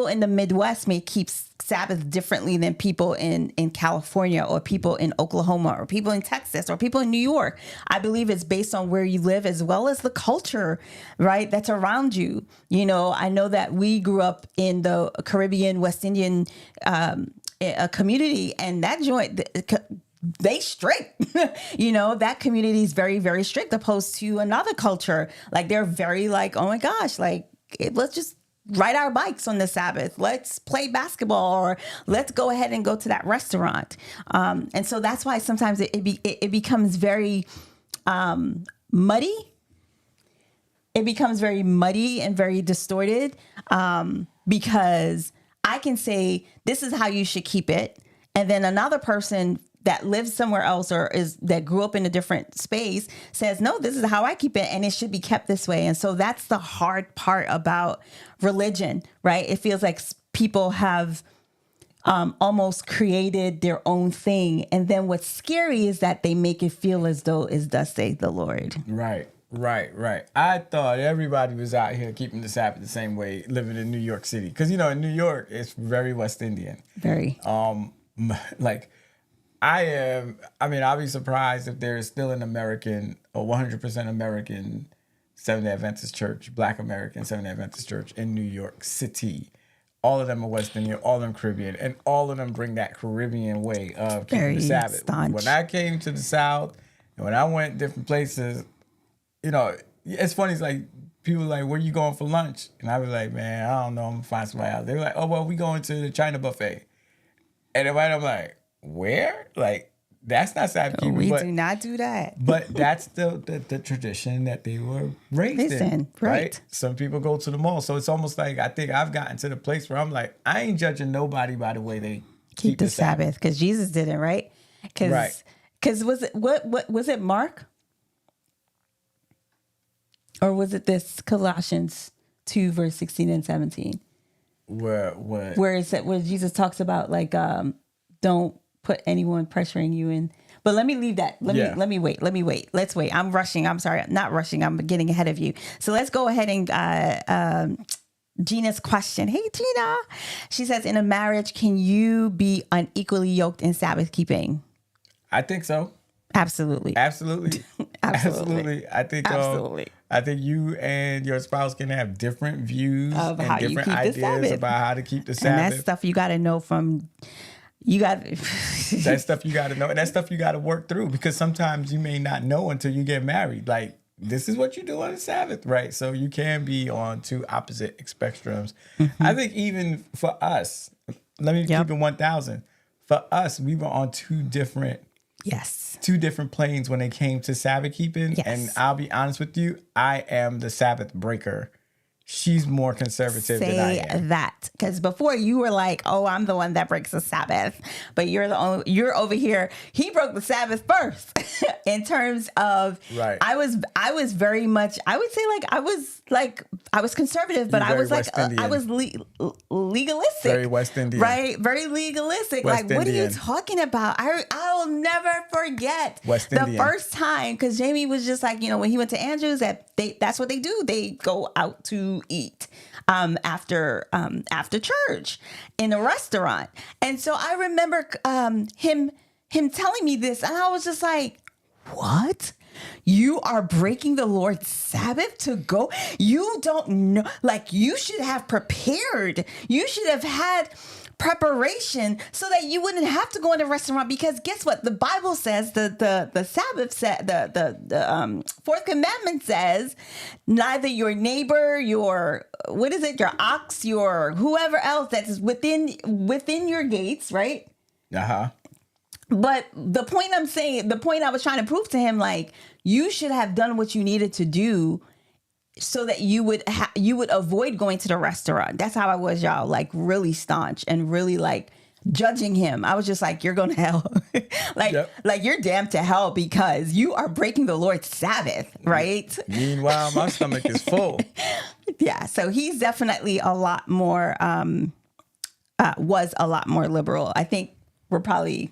B: in the Midwest may keep Sabbath differently than people in California or people in Oklahoma or people in Texas or people in New York. I believe it's based on where you live as well as the culture, right, that's around you. You know, I know that we grew up in the Caribbean, West Indian community, and that joint, they strict. You know, that community is very, very strict, opposed to another culture. Like, they're very like, oh my gosh, like, let's just ride our bikes on the Sabbath. Let's play basketball, or let's go ahead and go to that restaurant. And so that's why sometimes it becomes very muddy. It becomes very muddy and very distorted because I can say, this is how you should keep it. And then another person that lives somewhere else or that grew up in a different space says, no, this is how I keep it, and it should be kept this way. And so that's the hard part about religion, right? It feels like people have almost created their own thing. And then what's scary is that they make it feel as though it's thus saith the Lord.
A: Right. I thought everybody was out here keeping the Sabbath the same way, living in New York City. Because, you know, in New York, it's very West Indian.
B: Very.
A: Like, I'll be surprised if there's still an American or 100% American Seventh-day Adventist church, Black American Seventh-day Adventist church in New York City. All of them are West Indian, all of them Caribbean, and all of them bring that Caribbean way of keeping the Sabbath.
B: Staunch.
A: When I came to the South and when I went different places, you know, it's funny. It's like people are like, where you going for lunch? And I was like, man, I don't know. I'm going to find somebody else. They were like, oh, well, we going to the China buffet. And then I'm like, where? Like, that's not Sabbath keeping.
B: We do not do that.
A: But that's the tradition that they were raised in. Right? Some people go to the mall. So it's almost like, I think I've gotten to the place where I'm like, I ain't judging nobody by the way they keep the Sabbath.
B: Because Jesus didn't, right? Because was it what was it, Mark? Or was it this Colossians 2 verse 16 and 17?
A: Where
B: Jesus talks about, like, don't put anyone pressuring you in. But let me leave that. Let me wait. Let's wait. I'm rushing. I'm sorry. I'm not rushing. I'm getting ahead of you. So let's go ahead and Gina's question. Hey, Gina. She says, in a marriage, can you be unequally yoked in Sabbath keeping?
A: I think so.
B: Absolutely.
A: I think
B: Absolutely.
A: I think you and your spouse can have different views
B: of
A: and
B: how
A: different
B: you keep
A: ideas
B: the Sabbath.
A: about how to keep the Sabbath.
B: And that's stuff you got to know from You got
A: That stuff you got to know. And that stuff you got to work through, because sometimes you may not know until you get married. Like, this is what you do on the Sabbath, right? So you can be on two opposite spectrums. I think even for us, let me keep it 1,000. For us, we were on two different planes when it came to Sabbath keeping.
B: Yes.
A: And I'll be honest with you, I am the Sabbath breaker. She's more conservative than I am.
B: Say that, because before you were like, "Oh, I'm the one that breaks the Sabbath," but you're over here. He broke the Sabbath first. In terms of,
A: right?
B: I was very much. I would say I was conservative, but I was like I was legalistic.
A: Very West Indian,
B: right? Very legalistic. What are you talking about? I'll never forget the first time, because Jamie was just like, when he went to Andrews, that's what they do. They go out to eat after church in a restaurant. And so I remember him telling me this, and I was just like, what? You are breaking the Lord's Sabbath to go? You don't know. Like, you should have prepared. You should have had preparation so that you wouldn't have to go in a restaurant, because guess what? The Bible says, the Sabbath said, the fourth commandment says, neither your neighbor, your ox, your whoever else that is within your gates, right? But the point I was trying to prove to him, like, you should have done what you needed to do so that you would avoid going to the restaurant. That's how I was, y'all, like really staunch and really like judging him. I was just like, you're going to hell. like you're damned to hell because you are breaking the Lord's Sabbath, right?
A: Meanwhile, my stomach is full.
B: Yeah. So he's definitely a lot more, was a lot more liberal. I think we're probably,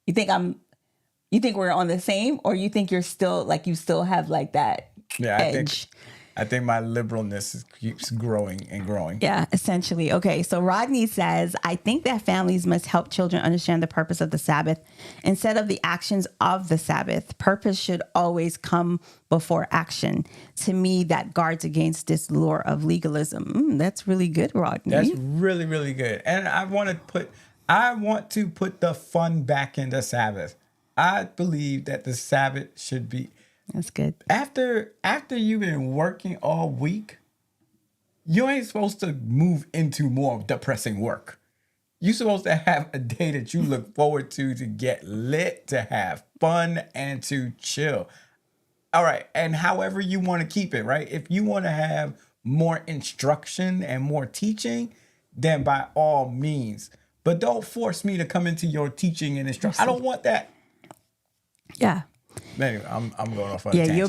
B: you think we're on the same, or you think you're still like, you still have like that edge?
A: I think my liberalness keeps growing and growing.
B: Yeah, essentially. Okay, so Rodney says, I think that families must help children understand the purpose of the Sabbath instead of the actions of the Sabbath. Purpose should always come before action. To me, that guards against this lure of legalism. That's really good, Rodney.
A: That's really, really good. And I want to put the fun back in the Sabbath. I believe that the Sabbath should be...
B: That's good.
A: After you've been working all week, you ain't supposed to move into more depressing work. You're supposed to have a day that you look forward to get lit, to have fun, and to chill. All right. And however you want to keep it, right? If you want to have more instruction and more teaching, then by all means. But don't force me to come into your teaching and instruction. I don't want that.
B: Yeah.
A: Anyway, I'm going off on a tangent.
B: You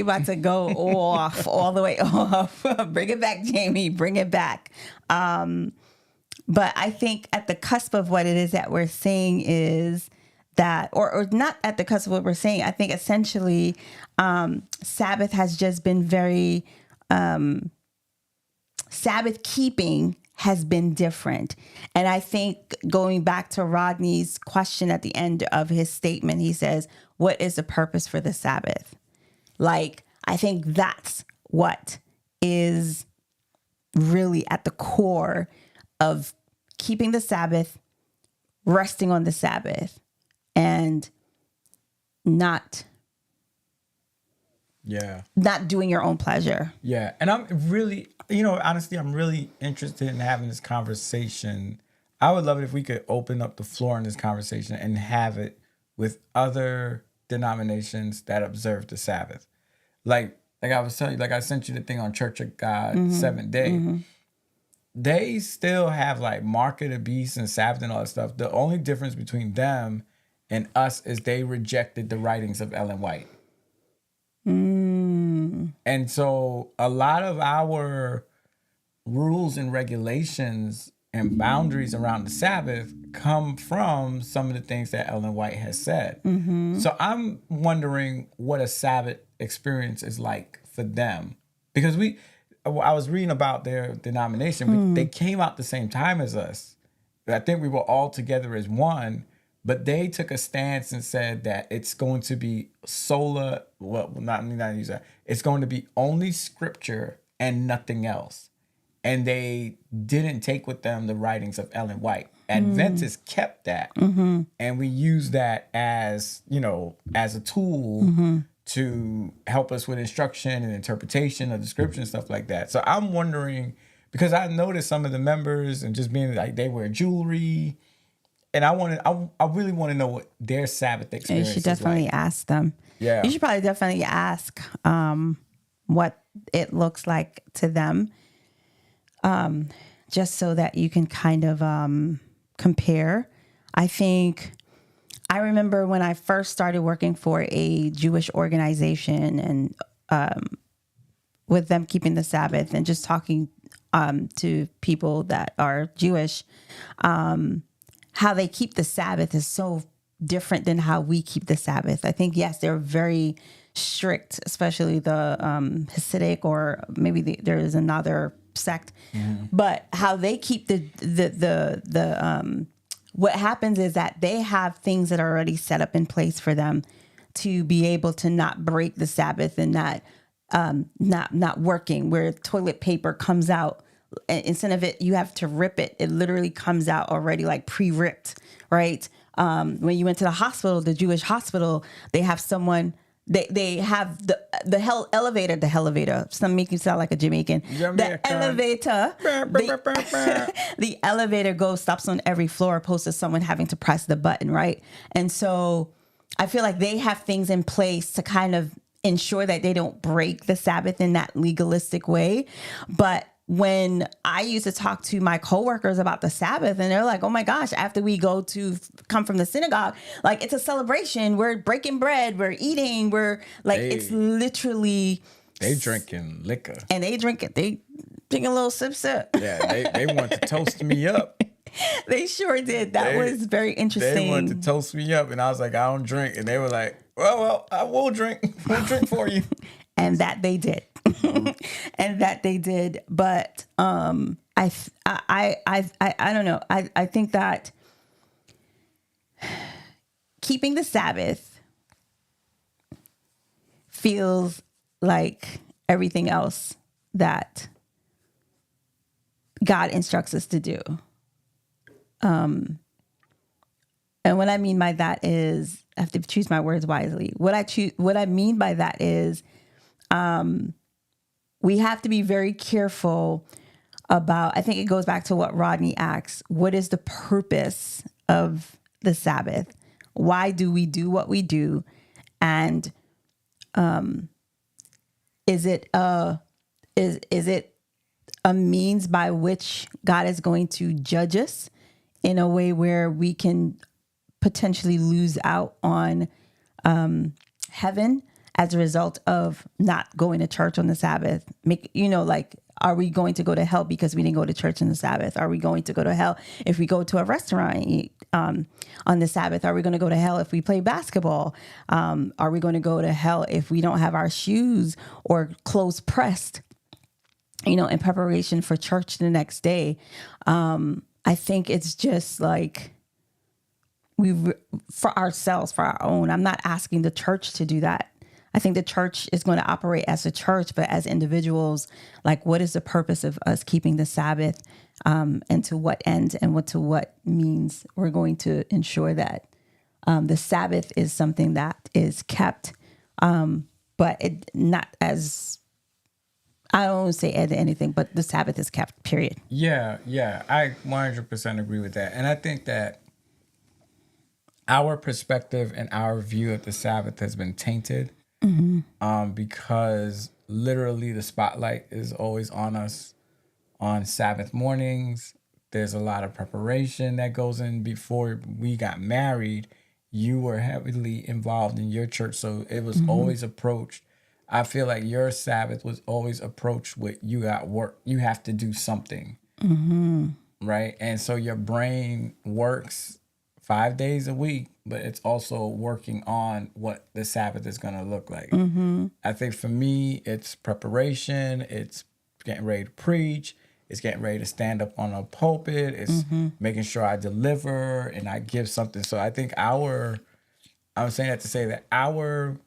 B: about to go off all the way off. Bring it back, Jamie. Bring it back. But I think at the cusp of what it is that we're saying is that, or not at the cusp of what we're saying. I think essentially, Sabbath has just been very Sabbath keeping has been different. And I think going back to Rodney's question at the end of his statement, he says, what is the purpose for the Sabbath? Like, I think that's what is really at the core of keeping the Sabbath, resting on the Sabbath, and not doing your own pleasure.
A: Yeah. And I'm really, honestly, I'm really interested in having this conversation. I would love it if we could open up the floor in this conversation and have it with other denominations that observe the Sabbath. Like I was telling you, like I sent you the thing on Church of God, Seventh Day. Mm-hmm. They still have like Mark of the Beast and Sabbath and all that stuff. The only difference between them and us is they rejected the writings of Ellen White. And so a lot of our rules and regulations and boundaries around the Sabbath come from some of the things that Ellen White has said. Mm-hmm. So I'm wondering what a Sabbath experience is like for them. Because I was reading about their denomination. They came out the same time as us. I think we were all together as one. But they took a stance and said that it's going to be sola, well, not use that. It's going to be only scripture and nothing else. And they didn't take with them the writings of Ellen White. Adventists kept that, and we use that as as a tool to help us with instruction and interpretation of the scripture and stuff like that. So I'm wondering, because I noticed some of the members and just being like they wear jewelry, and I really want to know what their Sabbath experience
B: You should
A: is
B: definitely
A: like.
B: ask them.
A: Yeah.
B: You should probably definitely ask what it looks like to them, just so that you can kind of compare. I remember when I first started working for a Jewish organization and with them keeping the Sabbath and just talking to people that are Jewish, how they keep the Sabbath is so different than how we keep the Sabbath. I think, yes, they're very strict, especially the Hasidic, or maybe there is another sect, but how they keep the what happens is that they have things that are already set up in place for them to be able to not break the Sabbath and not working, where toilet paper comes out. Instead of it, you have to rip it. It literally comes out already like pre-ripped, right? When you went to the hospital, the Jewish hospital, they have someone. They have the hell elevator. Some make you sound like a Jamaican. The elevator. The elevator stops on every floor, opposed to someone having to press the button, right? And so I feel like they have things in place to kind of ensure that they don't break the Sabbath in that legalistic way. But when I used to talk to my coworkers about the Sabbath, and they're like, oh my gosh, after we come from the synagogue, like it's a celebration. We're breaking bread, we're eating, it's literally.
A: They drinking liquor.
B: And they drink a little sip.
A: Yeah, they want to toast me up.
B: They sure did. That was very interesting.
A: They wanted to toast me up, and I was like, I don't drink. And they were like, well, I will drink. We'll drink for you.
B: And that they did. But I don't know. I think that keeping the Sabbath feels like everything else that God instructs us to do. And what I mean by that is, I have to choose my words wisely. What I mean by that is, we have to be very careful about, I think it goes back to what Rodney asks, what is the purpose of the Sabbath? Why do we do what we do? And is it a means by which God is going to judge us in a way where we can potentially lose out on heaven as a result of not going to church on the Sabbath? Are we going to go to hell because we didn't go to church on the Sabbath? Are we going to go to hell if we go to a restaurant and eat on the Sabbath? Are we going to go to hell if we play basketball? Are we going to go to hell if we don't have our shoes or clothes pressed, in preparation for church the next day? I think it's just like for ourselves, for our own. I'm not asking the church to do that. I think the church is going to operate as a church, but as individuals, like, what is the purpose of us keeping the Sabbath, and to what end and to what means we're going to ensure that the Sabbath is something that is kept, but it not as, I don't want to say add anything, but the Sabbath is kept, period.
A: Yeah, I 100% agree with that. And I think that our perspective and our view of the Sabbath has been tainted. Because literally the spotlight is always on us on Sabbath mornings. There's a lot of preparation that goes in. Before we got married, you were heavily involved in your church, so it was always approached. I feel like your Sabbath was always approached with, you got work, you have to do something, right? And so your brain works 5 days a week, but it's also working on what the Sabbath is going to look like. I think for me, it's preparation. It's getting ready to preach. It's getting ready to stand up on a pulpit. It's making sure I deliver and I give something. So I think I'm saying that to say that our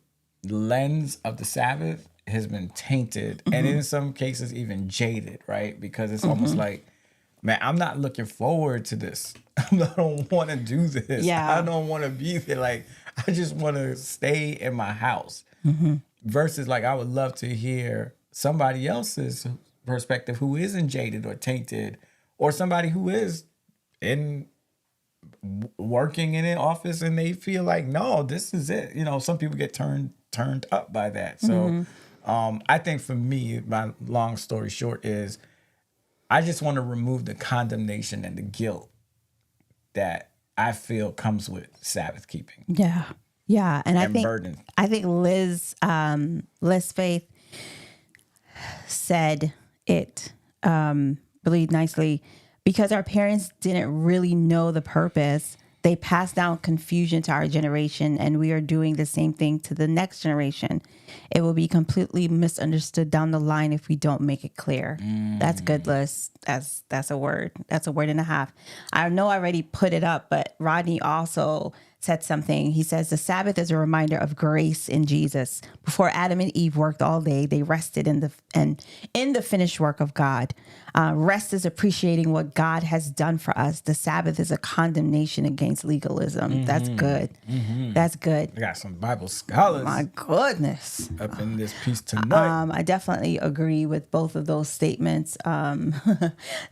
A: lens of the Sabbath has been tainted, and in some cases even jaded, right? Because it's almost like man, I'm not looking forward to this. I don't want to do this.
B: Yeah.
A: I don't want to be there. Like, I just want to stay in my house. Versus, like, I would love to hear somebody else's perspective who isn't jaded or tainted, or somebody who is in working in an office and they feel like, no, this is it. You know, some people get turned up by that. So I think for me, my long story short is I just want to remove the condemnation and the guilt that I feel comes with Sabbath keeping.
B: Yeah. Yeah. And I think
A: burden.
B: I think Liz Faith said it really nicely. Because our parents didn't really know the purpose, they passed down confusion to our generation, and we are doing the same thing to the next generation. It will be completely misunderstood down the line if we don't make it clear. That's good, Liz. That's a word. That's a word and a half. I know I already put it up, but Rodney also said something. He says the Sabbath is a reminder of grace in Jesus. Before Adam and Eve worked all day, they rested in the finished work of God. Rest is appreciating what God has done for us. The Sabbath is a condemnation against legalism. That's good. That's good.
A: We got some Bible scholars
B: My goodness.
A: up in this piece tonight.
B: I definitely agree with both of those statements.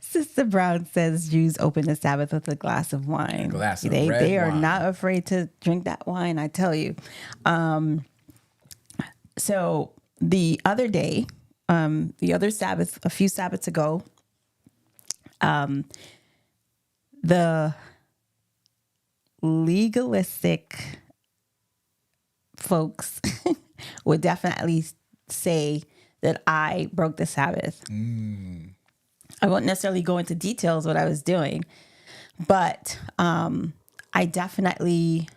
B: Sister Brown says Jews open the Sabbath with a glass of wine. They are not afraid to drink that wine, I tell you. So the other day, the other Sabbath, a few Sabbaths ago, the legalistic folks would definitely say that I broke the Sabbath. I won't necessarily go into details what I was doing, but I definitely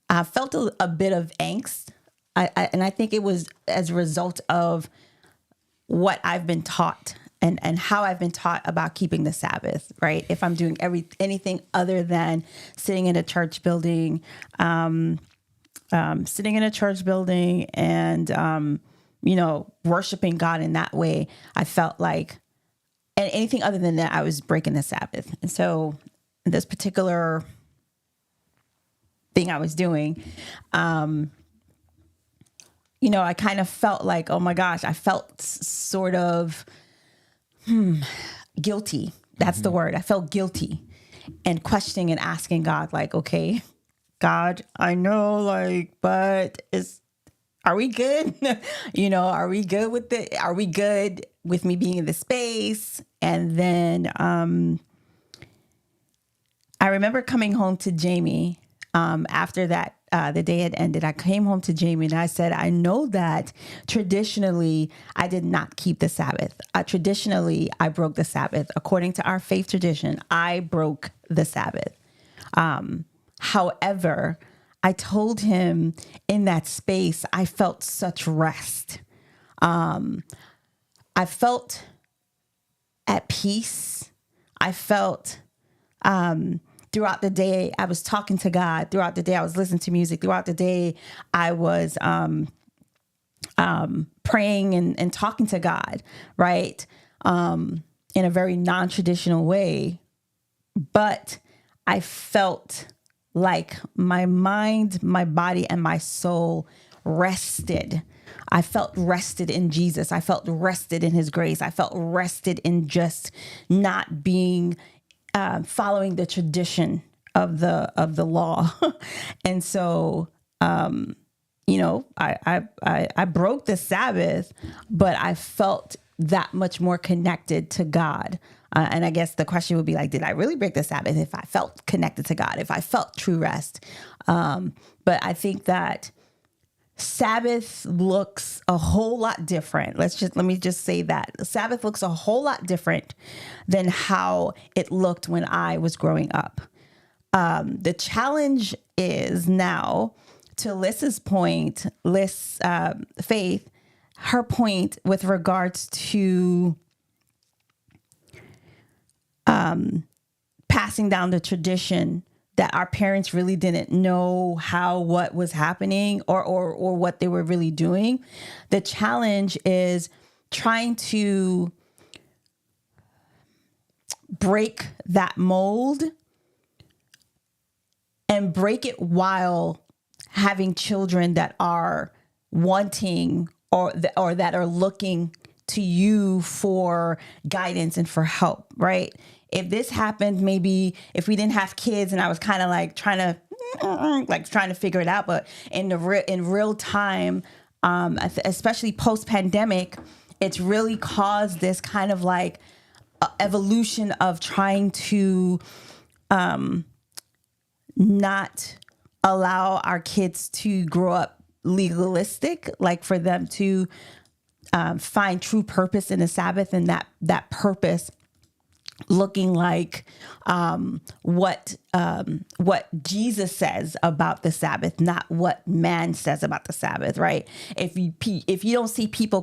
B: felt a bit of angst. And I think it was as a result of what I've been taught and how I've been taught about keeping the Sabbath, right? If I'm doing anything other than sitting in a church building, and, worshiping God in that way, I felt like, and anything other than that, I was breaking the Sabbath. And so this particular thing I was doing, I kind of felt like, oh my gosh, I felt sort of guilty. That's the word. I felt guilty and questioning and asking God, like, okay, God, I know, but are we good? Are we good with it? Are we good with me being in the space? And then I remember coming home to Jaime after that, the day had ended. I came home to Jaime and I said, I know that traditionally I did not keep the Sabbath. Traditionally, I broke the Sabbath. According to our faith tradition, I broke the Sabbath. However, I told him in that space, I felt such rest. I felt at peace. I felt throughout the day, I was talking to God. Throughout the day, I was listening to music. Throughout the day, I was praying and talking to God, right? In a very non-traditional way. But I felt like my mind, my body, and my soul rested. I felt rested in Jesus. I felt rested in his grace. I felt rested in just not being following the tradition of the law. And so, I broke the Sabbath, but I felt that much more connected to God. And I guess the question would be like, did I really break the Sabbath if I felt connected to God, if I felt true rest? But I think that Sabbath looks a whole lot different. Let me just say that Sabbath looks a whole lot different than how it looked when I was growing up. The challenge is now, to Liz's point, Faith, her point with regards to passing down the tradition that our parents really didn't know what was happening or what they were really doing. The challenge is trying to break that mold and break it while having children that are wanting or that are looking to you for guidance and for help, right? If this happened, maybe if we didn't have kids and I was kind of like trying to figure it out, but in real time, especially post pandemic, it's really caused this kind of like evolution of trying to not allow our kids to grow up legalistic, like for them to find true purpose in the Sabbath, and that purpose looking like what Jesus says about the Sabbath, not what man says about the Sabbath, right? If you don't see people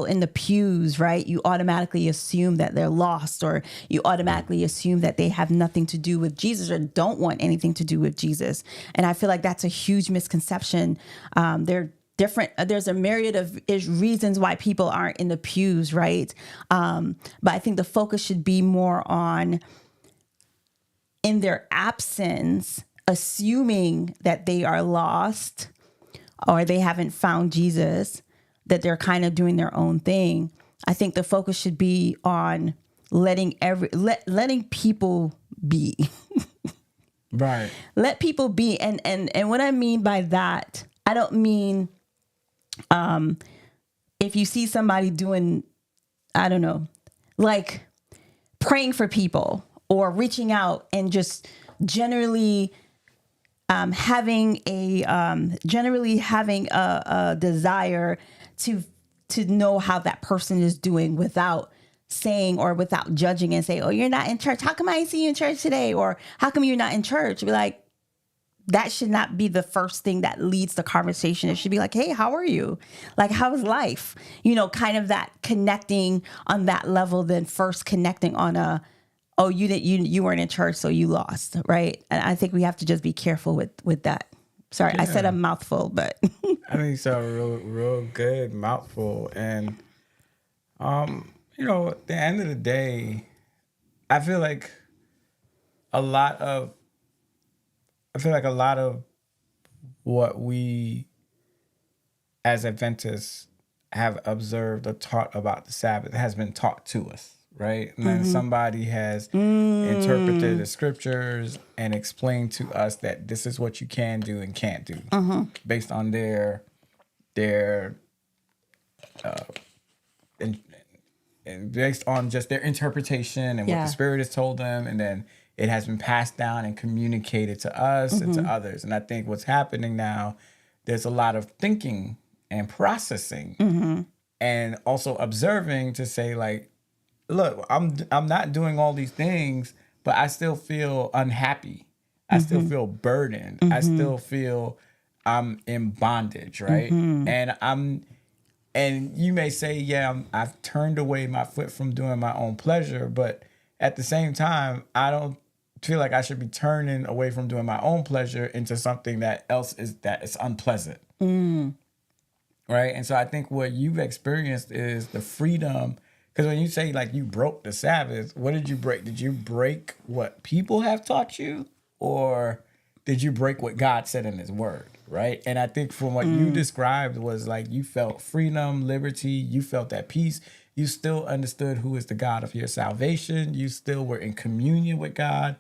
B: in the pews, right, you automatically assume that they're lost, or you automatically assume that they have nothing to do with Jesus or don't want anything to do with Jesus. And I feel like that's a huge misconception. There's a myriad of reasons why people aren't in the pews, right? But I think the focus should be more on, in their absence, assuming that they are lost or they haven't found Jesus, that they're kind of doing their own thing. I think the focus should be on letting people be.
A: Right.
B: Let people be. And what I mean by that, I don't mean if you see somebody doing, I don't know, like praying for people or reaching out and just generally having a desire to know how that person is doing without saying or without judging and say, oh, you're not in church. How come I didn't see you in church today? Or how come you're not in church? Be like, that should not be the first thing that leads the conversation. It should be like, hey, how are you? Like, how's life? Kind of that connecting on that level, then first connecting on you weren't in church, so you lost, right? And I think we have to just be careful with that. Sorry, yeah. I said a mouthful, but
A: I think so. Real good mouthful. And, at the end of the day, I feel like a lot of what we as Adventists have observed or taught about the Sabbath has been taught to us, right? And then somebody has interpreted the scriptures and explained to us that this is what you can do and can't do based on their and based on just their interpretation and what the Spirit has told them, and then it has been passed down and communicated to us and to others. And I think what's happening now, there's a lot of thinking and processing and also observing to say, like, look, I'm not doing all these things, but I still feel unhappy. I still feel burdened. I still feel I'm in bondage, right? And you may say, I've turned away my foot from doing my own pleasure, but at the same time, I don't feel like I should be turning away from doing my own pleasure into something that is unpleasant. Right? And so I think what you've experienced is the freedom, because when you say like you broke the Sabbath, what did you break? Did you break what people have taught you, or did you break what God said in his word? Right? And I think from what you described was like you felt freedom, liberty, you felt that peace. You still understood who is the God of your salvation. You still were in communion with God.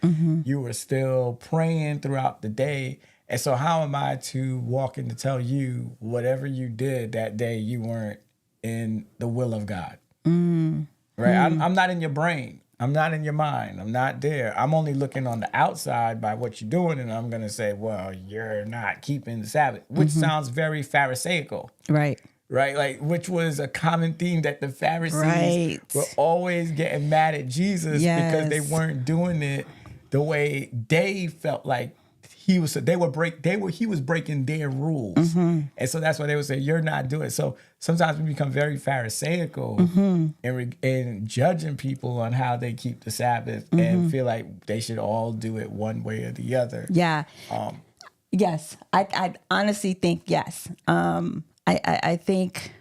A: You were still praying throughout the day. And so how am I to walk in to tell you whatever you did that day, you weren't in the will of God? Right? I'm not in your brain. I'm not in your mind. I'm not there. I'm only looking on the outside by what you're doing, and I'm going to say, well, you're not keeping the Sabbath, which sounds very Pharisaical.
B: Right.
A: Right? Like, which was a common theme that the Pharisees were always getting mad at Jesus because they weren't doing it the way they felt like he was breaking their rules. And so that's why they would say, you're not doing it. So sometimes we become very Pharisaical in judging people on how they keep the Sabbath and feel like they should all do it one way or the other.
B: Yeah. Yes. I honestly think yes. I think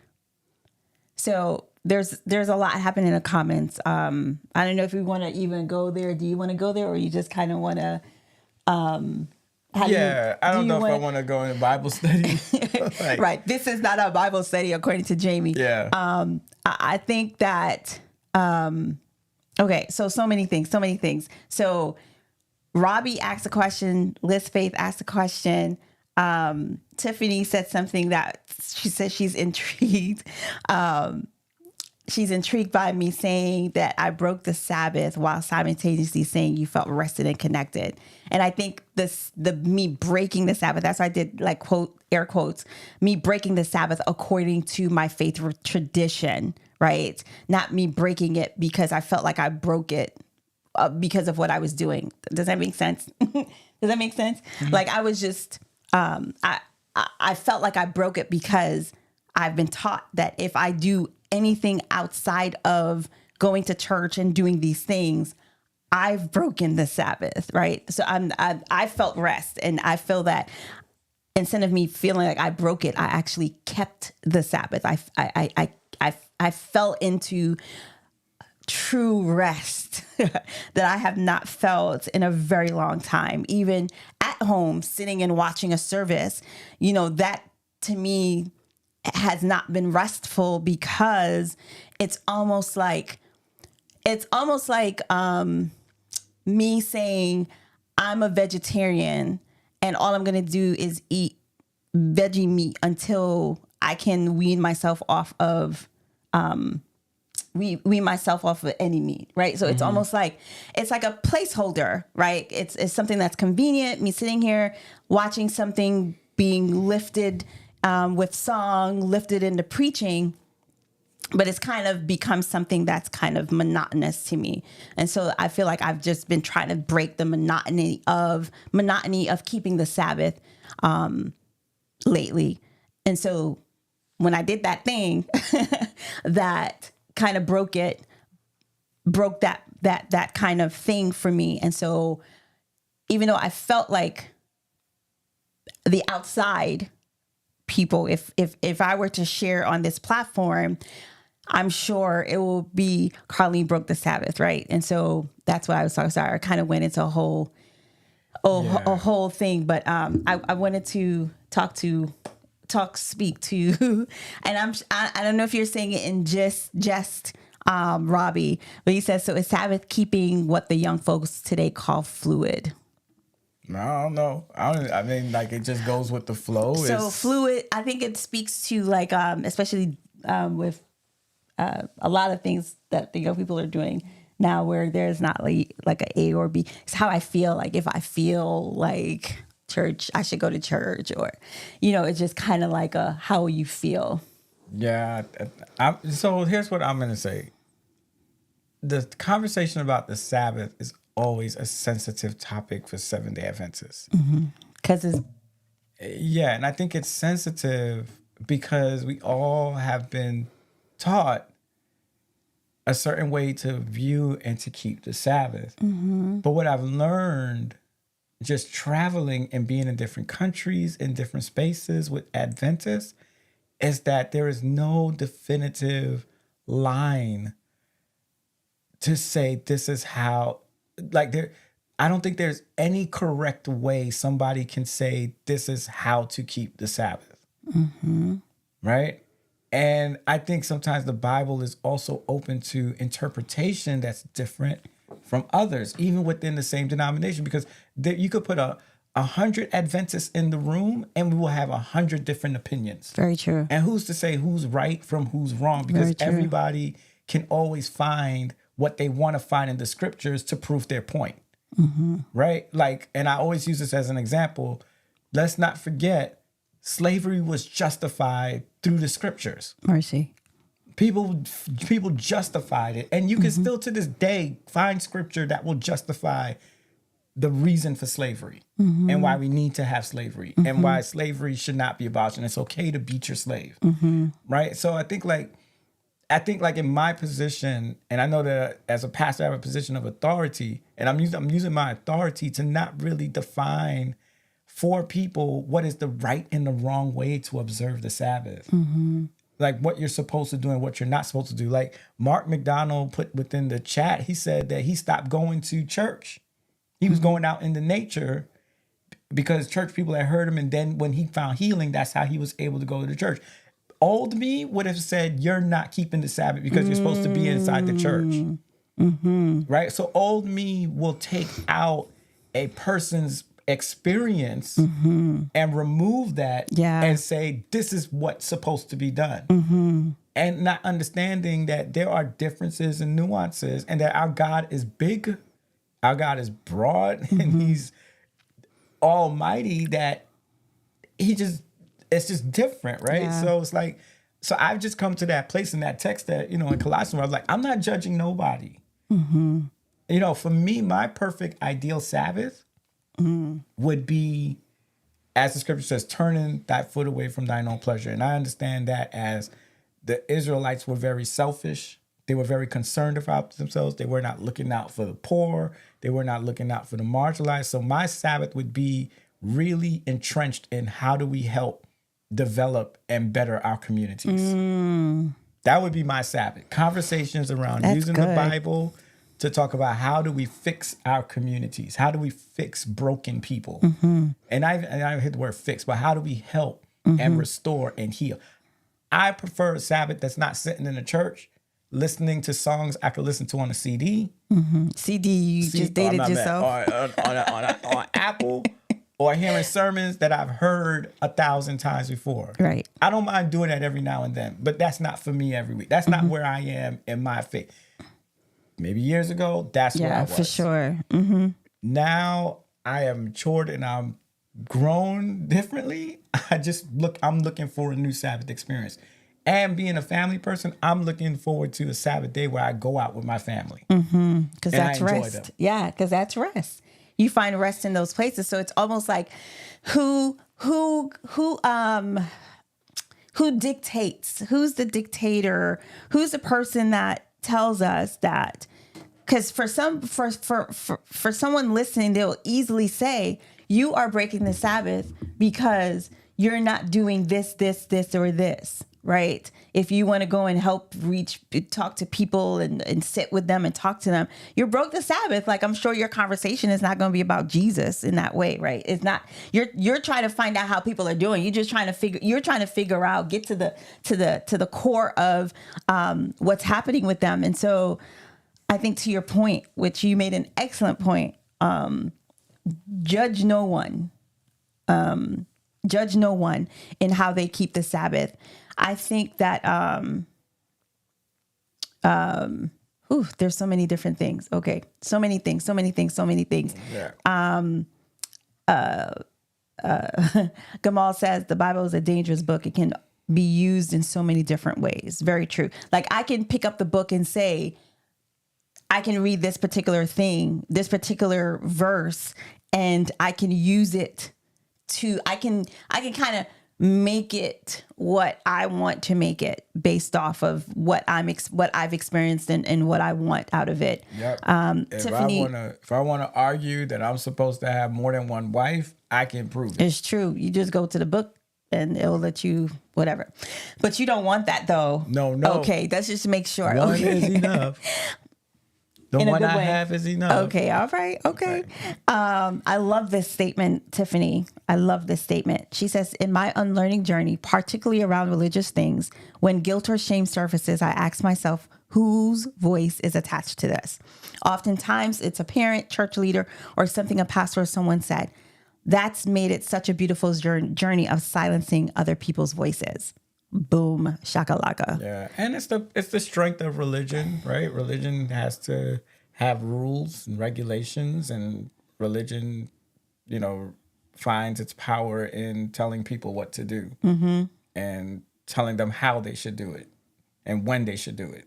B: so. there's a lot happening in the comments. I don't know if we want to even go there. Do you want to go there, or you just kind of want to?
A: I don't know if I want to go in Bible study. Like,
B: right. This is not a Bible study, according to Jaime.
A: Yeah.
B: I think that. Okay. So many things. So Robbie asked a question. Liz Faith asked a question. Tiffany said something that she said she's intrigued. She's intrigued by me saying that I broke the Sabbath while simultaneously saying you felt rested and connected. And I think me breaking the Sabbath, that's why I did like quote, air quotes, me breaking the Sabbath according to my faith tradition, right? Not me breaking it because I felt like I broke it because of what I was doing. Does that make sense? Does that make sense? Mm-hmm. Like I was just, I felt like I broke it because I've been taught that if I do anything outside of going to church and doing these things, I've broken the Sabbath, right? So I felt rest, and I feel that instead of me feeling like I broke it, I actually kept the Sabbath. I fell into true rest that I have not felt in a very long time. Even at home, sitting and watching a service, that to me has not been restful, because it's almost like me saying I'm a vegetarian and all I'm going to do is eat veggie meat until I can wean myself off of any meat, right? So it's almost like it's like a placeholder, right? It's something that's convenient, me sitting here watching something being lifted with song, lifted into preaching, but it's kind of become something that's kind of monotonous to me. And so I feel like I've just been trying to break the monotony of keeping the Sabbath lately. And so when I did that thing that kind of broke that kind of thing for me. And so even though I felt like the outside people, if I were to share on this platform, I'm sure it will be Carlene broke the Sabbath, right? And so that's what I was talking about. I kind of went into a whole thing, but I wanted to speak to, and I don't know if you're saying it in just Robbie, but he says, so is Sabbath keeping what the young folks today call fluid?
A: No, I don't know. I mean, like, it just goes with the flow.
B: So fluid, I think it speaks to like, especially with a lot of things that the young people are doing now, where there's not like a A or B. It's how I feel. Like if I feel like church, I should go to church, or, it's just kind of like how you feel.
A: Yeah. So here's what I'm going to say. The conversation about the Sabbath is always a sensitive topic for Seventh-day Adventists.
B: Because it's...
A: Yeah, and I think it's sensitive because we all have been taught a certain way to view and to keep the Sabbath. But what I've learned just traveling and being in different countries, in different spaces with Adventists, is that there is no definitive line to say this is how, I don't think there's any correct way somebody can say this is how to keep the Sabbath. Right? And I think sometimes the Bible is also open to interpretation that's different from others, even within the same denomination, because you could put 100 Adventists in the room and we will have 100 different opinions.
B: Very true.
A: And who's to say who's right from who's wrong? Because everybody can always find what they want to find in the scriptures to prove their point. Right? Like, and I always use this as an example. Let's not forget, slavery was justified through the scriptures.
B: Mercy.
A: People justified it. And you can still to this day find scripture that will justify the reason for slavery and why we need to have slavery and why slavery should not be abolished. And it's okay to beat your slave. Right? So I think like in my position, and I know that as a pastor, I have a position of authority, and I'm using my authority to not really define for people what is the right and the wrong way to observe the Sabbath. like what you're supposed to do and what you're not supposed to do. Like Mark McDonald put within the chat, he said that he stopped going to church. He was going out into nature because church people had heard him. And then when he found healing, that's how he was able to go to the church. Old me would have said, you're not keeping the Sabbath because you're supposed to be inside the church. Right? So old me will take out a person's experience and remove that and say, this is what's supposed to be done. And not understanding that there are differences and nuances and that our God is big, our God is broad, and he's almighty, that it's just different, right? Yeah. So it's like, so I've just come to that place in that text that, in Colossians, where I was like, I'm not judging nobody. For me, my perfect ideal Sabbath would be, as the scripture says, turning thy foot away from thine own pleasure. And I understand that as the Israelites were very selfish. They were very concerned about themselves. They were not looking out for the poor. They were not looking out for the marginalized. So my Sabbath would be really entrenched in how do we help develop and better our communities. That would be my Sabbath. Conversations around using the Bible to talk about how do we fix our communities? How do we fix broken people? And I hit the word fix, but how do we help and restore and heal? I prefer a Sabbath that's not sitting in a church listening to songs I could listen to on a CD.
B: CD, you just dated yourself.
A: On Apple, or hearing sermons that I've heard 1,000 times before.
B: Right.
A: I don't mind doing that every now and then, but that's not for me every week. That's not where I am in my faith. Maybe years ago, that's where I was.
B: Yeah, for sure.
A: Now I am matured and I'm grown differently. I'm looking for a new Sabbath experience. And being a family person, I'm looking forward to a Sabbath day where I go out with my family.
B: Because that's rest. Yeah, because that's rest. You find rest in those places. So it's almost like who dictates? Who's the dictator? Who's the person that tells us that? Because for someone listening, they'll easily say, you are breaking the Sabbath because you're not doing this, or this, right? If you want to go and help talk to people and sit with them and talk to them, you broke the Sabbath. Like, I'm sure your conversation is not going to be about Jesus in that way, right? It's not, you're trying to find out how people are doing. You're trying to figure out, get to the core of what's happening with them. And so I think to your point, which you made an excellent point, judge no one. Judge no one in how they keep the Sabbath. I think that there's so many different things. Okay. So many things.
A: Yeah.
B: Gamal says the Bible is a dangerous book. It can be used in so many different ways. Very true. Like, I can pick up the book and say, I can read this particular thing, this particular verse, and I can use it I can kind of make it what I want to make it based off of what I've experienced and what I want out of it.
A: Yep.
B: Tiffany,
A: if I want to argue that I'm supposed to have more than one wife, I can prove it.
B: It's true. You just go to the book and it'll let you whatever. But you don't want that though.
A: No.
B: Okay, let's just make sure.
A: One
B: okay.
A: is enough. The one I have is enough.
B: Okay, all right, okay. I love this statement, Tiffany. I love this statement. She says, in my unlearning journey, particularly around religious things, when guilt or shame surfaces, I ask myself, whose voice is attached to this? Oftentimes, it's a parent, church leader, or something a pastor or someone said. That's made it such a beautiful journey of silencing other people's voices. Boom, shakalaka.
A: Yeah, and it's the strength of religion, right? Religion has to have rules and regulations, and religion, finds its power in telling people what to do and telling them how they should do it and when they should do it,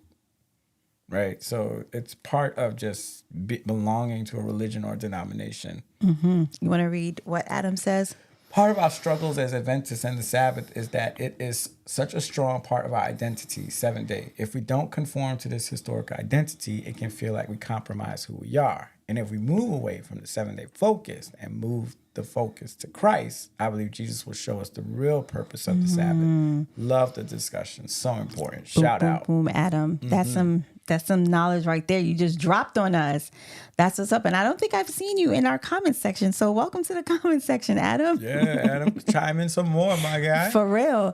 A: right? So it's part of just belonging to a religion or denomination.
B: You want to read what Adam says?
A: Part of our struggles as Adventists and the Sabbath is that it is such a strong part of our identity, 7th day. If we don't conform to this historic identity, it can feel like we compromise who we are. And if we move away from the 7-day focus and move the focus to Christ, I believe Jesus will show us the real purpose of the Sabbath. Love the discussion. So important. Shout out.
B: Boom, Adam. That's some knowledge right there. You just dropped on us. That's what's up. And I don't think I've seen you in our comment section. So welcome to the comment section, Adam.
A: Yeah, Adam, chime in some more, my guy.
B: For real.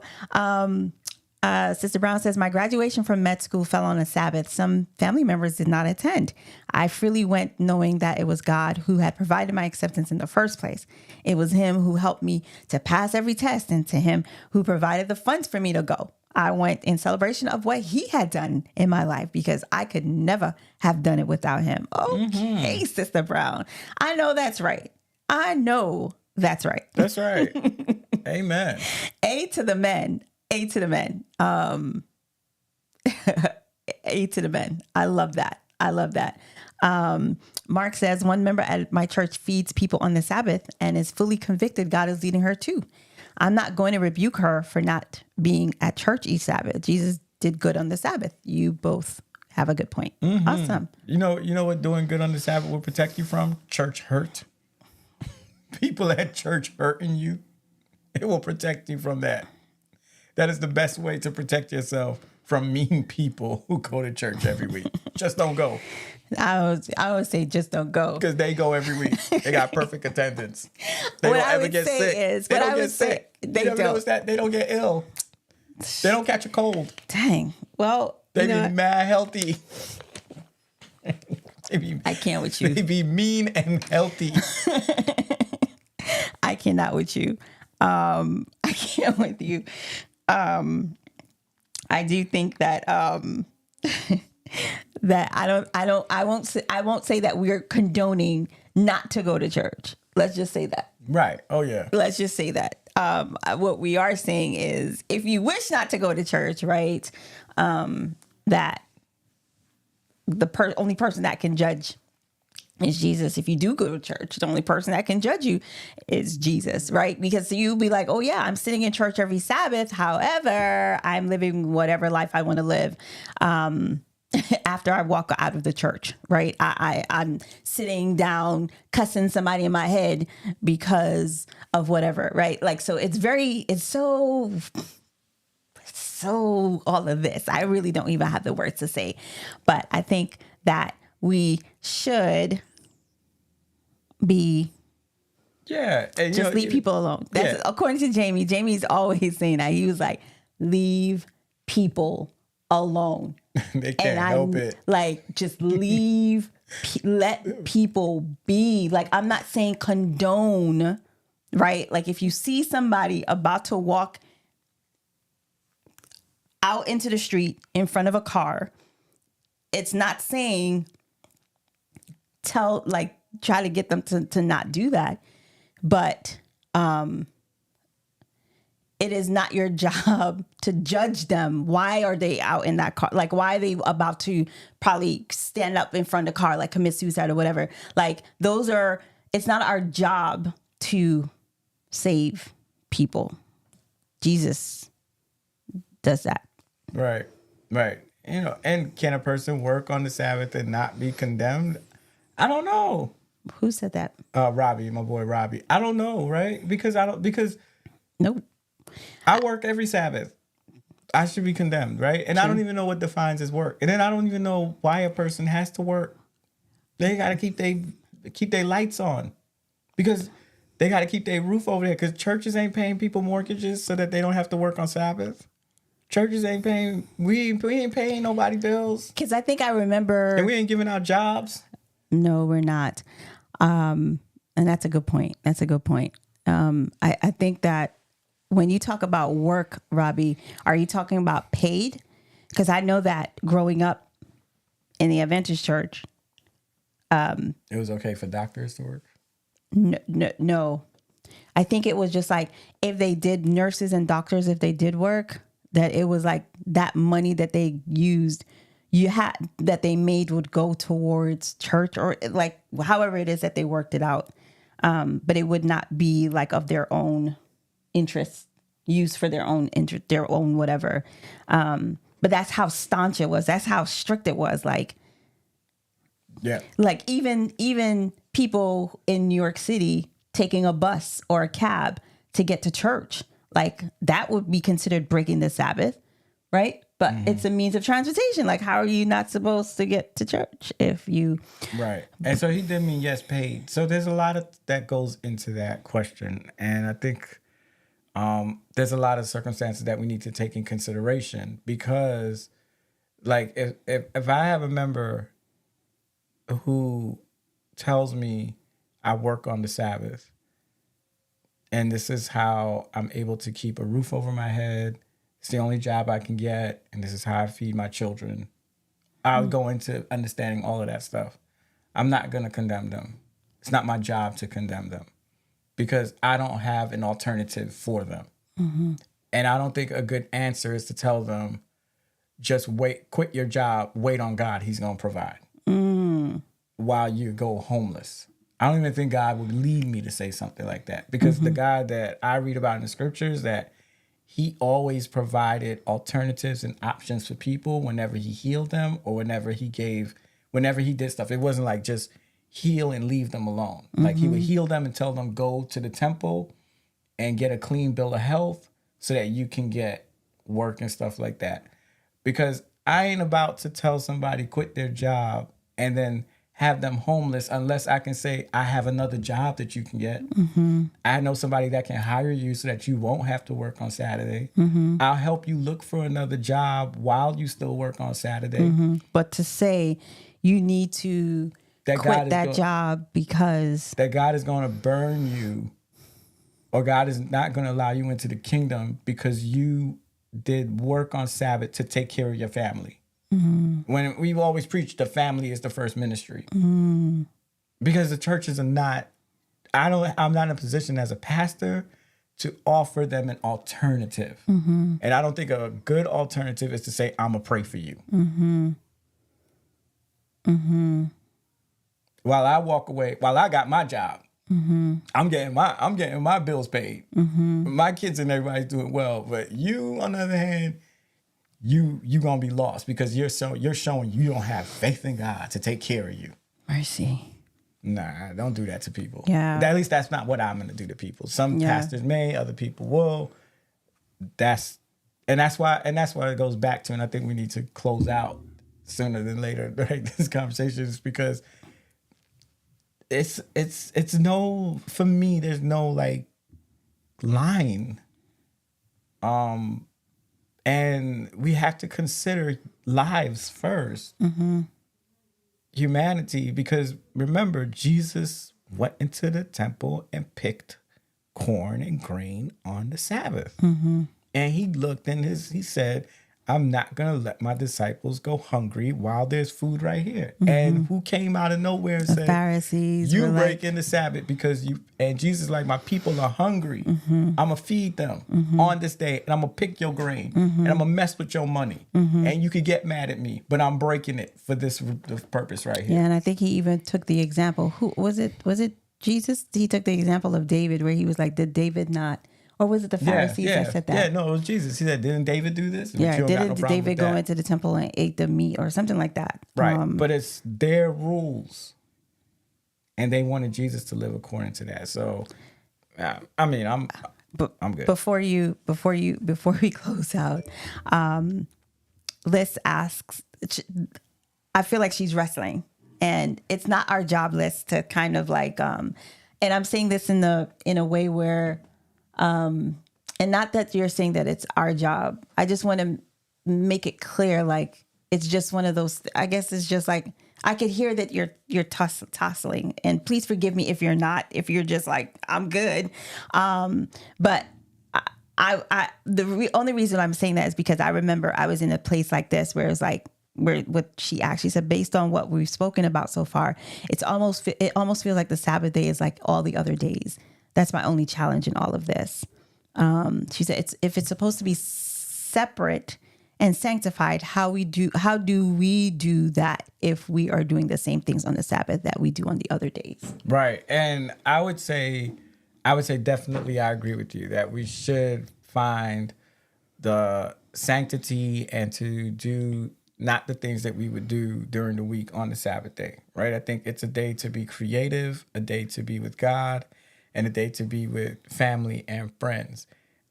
B: Sister Brown says, my graduation from med school fell on a Sabbath. Some family members did not attend. I freely went knowing that it was God who had provided my acceptance in the first place. It was him who helped me to pass every test, and to him who provided the funds for me to go. I went in celebration of what he had done in my life because I could never have done it without him. Okay, Sister Brown. I know that's right. I know that's right.
A: That's right. Amen.
B: A to the men. A to the men. A to the men. I love that. I love that. Mark says, one member at my church feeds people on the Sabbath and is fully convicted God is leading her too. I'm not going to rebuke her for not being at church each Sabbath. Jesus did good on the Sabbath. You both have a good point. Awesome.
A: You know what doing good on the Sabbath will protect you from? Church hurt. People at church hurting you. It will protect you from that. That is the best way to protect yourself from mean people who go to church every week. Just don't go.
B: I would say just don't go.
A: Because they go every week. They got perfect attendance. They
B: What
A: don't
B: I
A: ever
B: would
A: get
B: say
A: sick.
B: is-
A: They
B: what
A: don't
B: I
A: get
B: would say-
A: sick.
B: they
A: You ever
B: don't.
A: notice that? They don't get ill. They don't catch a cold.
B: Dang. Well,
A: They
B: you know,
A: be mad healthy.
B: I can't with you.
A: They be mean and healthy.
B: I cannot with you. I can't with you. I do think that that I won't say that we're condoning not to go to church. Let's just say that.
A: Right. Oh, yeah.
B: Let's just say that. What we are saying is, if you wish not to go to church, right, that the only person that can judge is Jesus. If you do go to church, the only person that can judge you is Jesus, right? Because you'll be like, oh yeah, I'm sitting in church every Sabbath. However, I'm living whatever life I want to live. After I walk out of the church, right? I'm sitting down, cussing somebody in my head because of whatever, right? Like, so it's so all of this. I really don't even have the words to say, but I think that we should be
A: and
B: just leave people alone. That's according to Jamie. Jamie's always saying that. He was like, leave people alone.
A: They can't help it.
B: Like, just leave, let people be. Like, I'm not saying condone, right? Like, if you see somebody about to walk out into the street in front of a car, it's not saying try to get them to not do that. But it is not your job to judge them. Why are they out in that car? Like, why are they about to probably stand up in front of the car, like commit suicide or whatever? Like, it's not our job to save people. Jesus does that.
A: Right. And can a person work on the Sabbath and not be condemned? I don't know.
B: Who said that?
A: Robbie, my boy Robbie. I don't know, right? Because
B: Nope.
A: I work every Sabbath. I should be condemned, right? And I don't even know what defines as work. And then I don't even know why a person has to work. They got to keep their lights on because they got to keep their roof over there because churches ain't paying people mortgages so that they don't have to work on Sabbath. Churches ain't paying, we ain't paying nobody bills.
B: Because I think I remember.
A: And we ain't giving out jobs.
B: No, we're not. And that's a good point. I think that when you talk about work, Robbie, are you talking about paid? Because I know that growing up in the Adventist church.
A: It was okay for doctors to work?
B: No. I think it was just like if they did, nurses and doctors, if they did work, that it was like that money that they used, that they made would go towards church or like however it is that they worked it out. But it would not be like of their own interest, used for their own interest, their own whatever. But that's how staunch it was. That's how strict it was. Like,
A: Yeah.
B: Like even people in New York City taking a bus or a cab to get to church, like that would be considered breaking the Sabbath, right? But it's a means of transportation. Like, how are you not supposed to get to church if you...
A: Right. And so he did mean yes, paid. So there's a lot of that goes into that question. And I think there's a lot of circumstances that we need to take in consideration because, like, if I have a member who tells me I work on the Sabbath and this is how I'm able to keep a roof over my head, it's the only job I can get, and this is how I feed my children, I'll go into understanding all of that stuff. I'm not going to condemn them. It's not my job to condemn them because I don't have an alternative for them. And I don't think a good answer is to tell them, just wait, quit your job, wait on God. He's going to provide while you go homeless. I don't even think God would lead me to say something like that because the God that I read about in the scriptures, that he always provided alternatives and options for people whenever he healed them or whenever he did stuff. It wasn't like just heal and leave them alone. Like he would heal them and tell them go to the temple and get a clean bill of health so that you can get work and stuff like that. Because I ain't about to tell somebody quit their job and then have them homeless unless I can say I have another job that you can get. I know somebody that can hire you so that you won't have to work on Saturday. I'll help you look for another job while you still work on Saturday.
B: But to say you need to quit that job because...
A: that God is going to burn you, or God is not going to allow you into the kingdom because you did work on Sabbath to take care of your family. When we've always preached the family is the first ministry. Because the churches are not, I'm not in a position as a pastor to offer them an alternative. And I don't think a good alternative is to say, I'm going to pray for you. While I walk away, while I got my job, I'm getting my bills paid. My kids and everybody's doing well. But you, on the other hand, you gonna be lost because you're showing you don't have faith in God to take care of you.
B: Mercy.
A: Nah, don't do that to people.
B: Yeah.
A: At least that's not what I'm gonna do to people. Some pastors may, other people will. That's why it goes back to, and I think we need to close out sooner than later during this conversation, is because it's no, for me, there's no like line. And we have to consider lives first. Humanity, because remember, Jesus went into the temple and picked corn and grain on the Sabbath. And he looked and he said, I'm not going to let my disciples go hungry while there's food right here. And who came out of nowhere and said,
B: Pharisees,
A: you breaking the Sabbath because you, and Jesus is like, my people are hungry. I'm going to feed them on this day, and I'm going to pick your grain, and I'm going to mess with your money. And you could get mad at me, but I'm breaking it for this purpose right here.
B: Yeah, and I think he even took the example. Who was it? Was it Jesus? He took the example of David, where he was like, did David not... Or was it the Pharisees that said that?
A: Yeah, no, it was Jesus. He said, didn't David do this?
B: Yeah, didn't David go into the temple and ate the meat or something like that?
A: Right, but it's their rules. And they wanted Jesus to live according to that. So, I mean, I'm good.
B: Before we close out, Liz asks, I feel like she's wrestling. And it's not our job, Liz, to kind of like, and I'm saying this in a way where... and not that you're saying that it's our job. I just want to make it clear, like, it's just one of those, I guess it's just like, I could hear that you're tussling, and please forgive me if you're not, if you're just like, I'm good. But the only reason I'm saying that is because I remember I was in a place like this where it's like, where what she actually said, based on what we've spoken about so far, it almost feels like the Sabbath day is like all the other days. That's my only challenge in all of this. She said, if it's supposed to be separate and sanctified, how do we do that if we are doing the same things on the Sabbath that we do on the other days?
A: Right. And I would say definitely I agree with you that we should find the sanctity and to do not the things that we would do during the week on the Sabbath day, right? I think it's a day to be creative, a day to be with God, and a day to be with family and friends.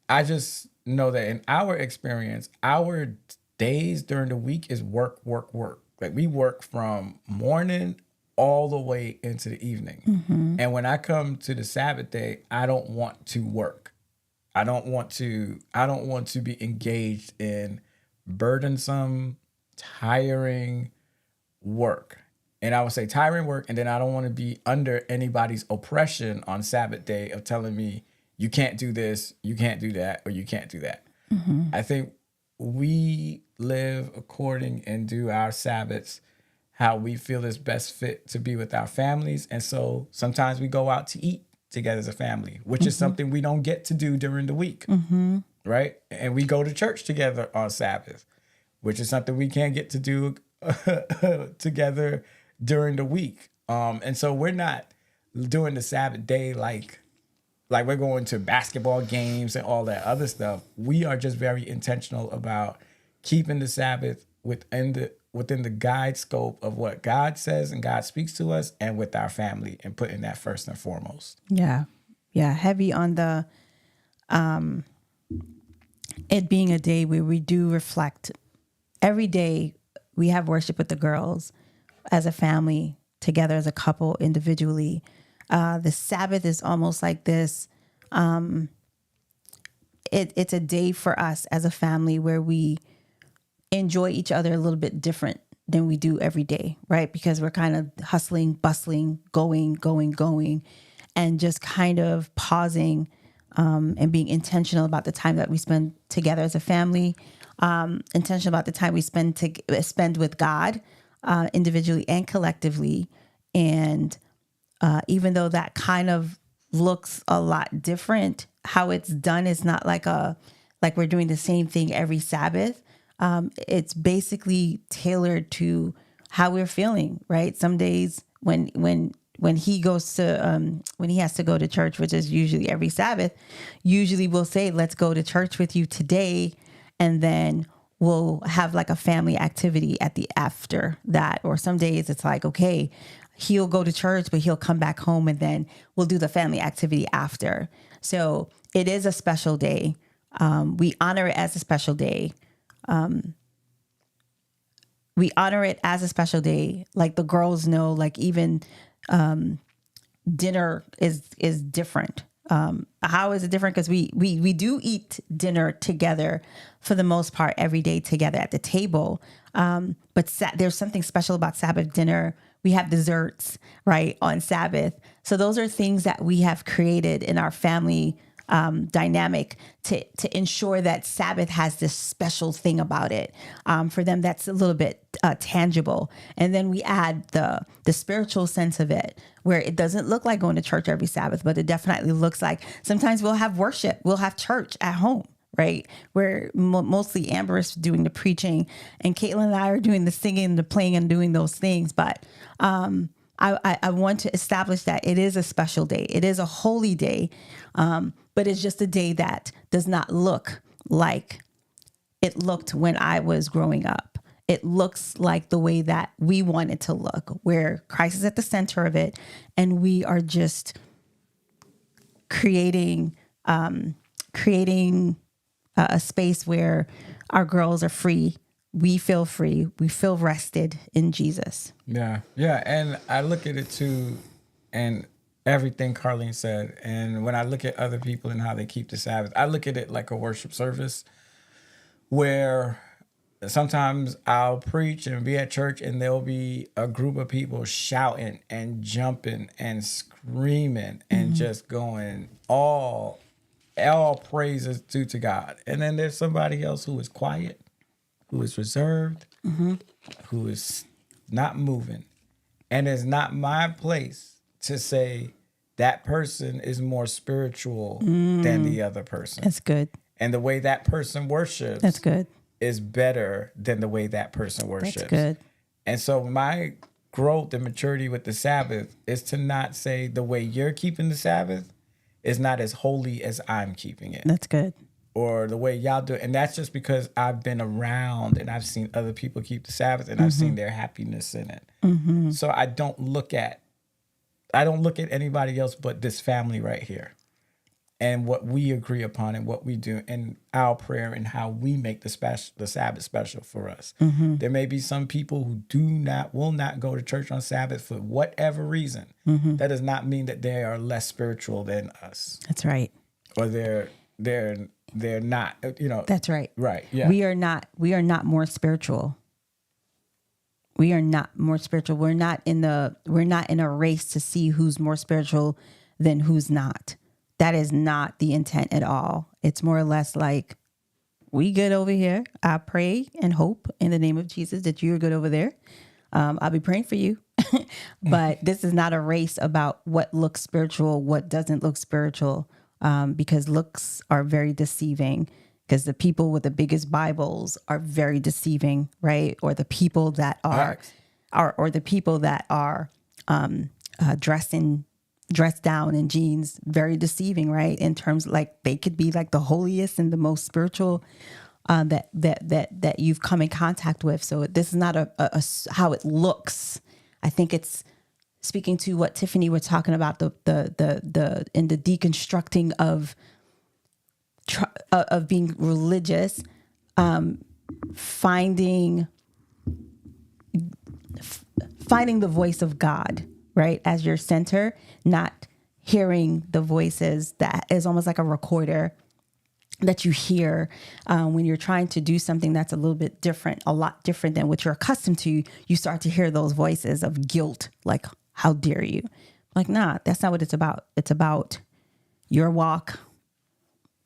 A: I just know that in our experience, our days during the week is work, work, work. Like we work from morning all the way into the evening. And when I come to the Sabbath day, I don't want to work. I don't want to be engaged in burdensome, tiring work. And I would say tiring work, and then I don't want to be under anybody's oppression on Sabbath day of telling me you can't do this, you can't do that, or you can't do that. I think we live according and do our Sabbaths how we feel is best fit to be with our families. And so sometimes we go out to eat together as a family, which is something we don't get to do during the week, right? And we go to church together on Sabbath, which is something we can't get to do together during the week. And so we're not doing the Sabbath day like we're going to basketball games and all that other stuff. We are just very intentional about keeping the Sabbath within the guide scope of what God says and God speaks to us, and with our family, and putting that first and foremost.
B: Yeah. Yeah. Heavy on the it being a day where we do reflect. Every day we have worship with the girls as a family, together as a couple, individually. The Sabbath is almost like this. It's a day for us as a family where we enjoy each other a little bit different than we do every day, right? Because we're kind of hustling, bustling, going, and just kind of pausing and being intentional about the time that we spend together as a family, intentional about the time we spend with God, individually and collectively. And even though that kind of looks a lot different, how it's done is not like we're doing the same thing every Sabbath. It's basically tailored to how we're feeling, right? Some days when he goes to when he has to go to church, which is usually every Sabbath, usually we'll say, let's go to church with you today, and then we'll have like a family activity at the after that. Or some days it's like, okay, he'll go to church, but he'll come back home, and then we'll do the family activity after. So it is a special day. We honor it as a special day. We honor it as a special day. Like the girls know, like even dinner is different. How is it different? Because we do eat dinner together for the most part every day together at the table. But there's something special about Sabbath dinner. We have desserts, right, on Sabbath. So those are things that we have created in our family dynamic to ensure that Sabbath has this special thing about it. For them, that's a little bit tangible. And then we add the spiritual sense of it, where it doesn't look like going to church every Sabbath, but it definitely looks like sometimes we'll have worship, we'll have church at home, right? Where mostly Amber is doing the preaching and Caitlin and I are doing the singing, the playing, and doing those things. But I want to establish that it is a special day. It is a holy day. But it's just a day that does not look like it looked when I was growing up. It looks like the way that we want it to look, where Christ is at the center of it, and we are just creating a space where our girls are free. We feel free. We feel rested in Jesus.
A: Yeah. And I look at it too, and everything Carlene said. And when I look at other people and how they keep the Sabbath, I look at it like a worship service where sometimes I'll preach and be at church and there'll be a group of people shouting and jumping and screaming and just going all praises due to God. And then there's somebody else who is quiet, who is reserved, who is not moving. And it's not my place to say that person is more spiritual than the other person.
B: That's good.
A: And the way that person worships
B: That's good.
A: is better than the way that person worships.
B: That's good.
A: And so my growth and maturity with the Sabbath is to not say the way you're keeping the Sabbath is not as holy as I'm keeping it.
B: That's good.
A: or the way y'all do it. And that's just because I've been around and I've seen other people keep the Sabbath and I've seen their happiness in it. So I don't look at anybody else but this family right here and what we agree upon and what we do and our prayer and how we make the Sabbath special for us. There may be some people who will not go to church on Sabbath for whatever reason. That does not mean that they are less spiritual than us.
B: That's right.
A: Or they're not,
B: That's right.
A: Right. Yeah.
B: We are not more spiritual. We are not more spiritual. We're not in a race to see who's more spiritual than who's not. That is not the intent at all. It's more or less like, we good over here. I pray and hope in the name of Jesus that you're good over there. I'll be praying for you. But this is not a race about what looks spiritual, what doesn't look spiritual, because looks are very deceiving. Because the people with the biggest Bibles are very deceiving, right? Or the people that are dressed down in jeans, very deceiving, right? In terms like they could be like the holiest and the most spiritual that you've come in contact with. So this is not a how it looks. I think it's speaking to what Tiffany was talking about in the deconstructing of being religious, finding the voice of God, right, as your center, not hearing the voices that is almost like a recorder that you hear when you're trying to do something that's a little bit different, a lot different than what you're accustomed to. You start to hear those voices of guilt, like, how dare you? Like, nah, that's not what it's about. It's about your walk,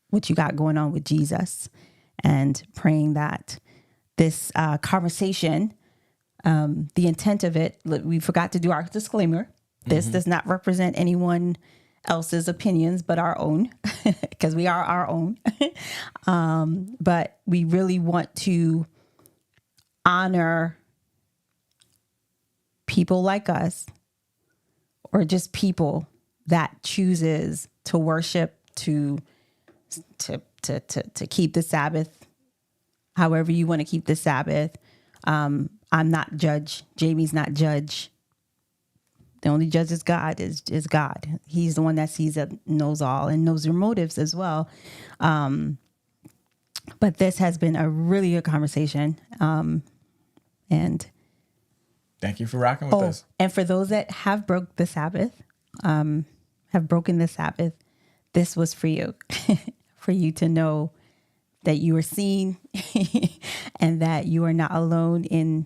B: what you got going on with Jesus, and praying that this conversation, the intent of it, we forgot to do our disclaimer. This does not represent anyone else's opinions but our own, because we are our own. But we really want to honor people like us, or just people that chooses to worship, to keep the Sabbath, however you want to keep the Sabbath. I'm not judge. Jamie's not judge. The only judge is God. Is God. He's the one that sees it, knows all, and knows your motives as well. But this has been a really good conversation. And
A: thank you for rocking with us.
B: And for those that have broken the Sabbath, this was for you, for you to know that you are seen and that you are not alone in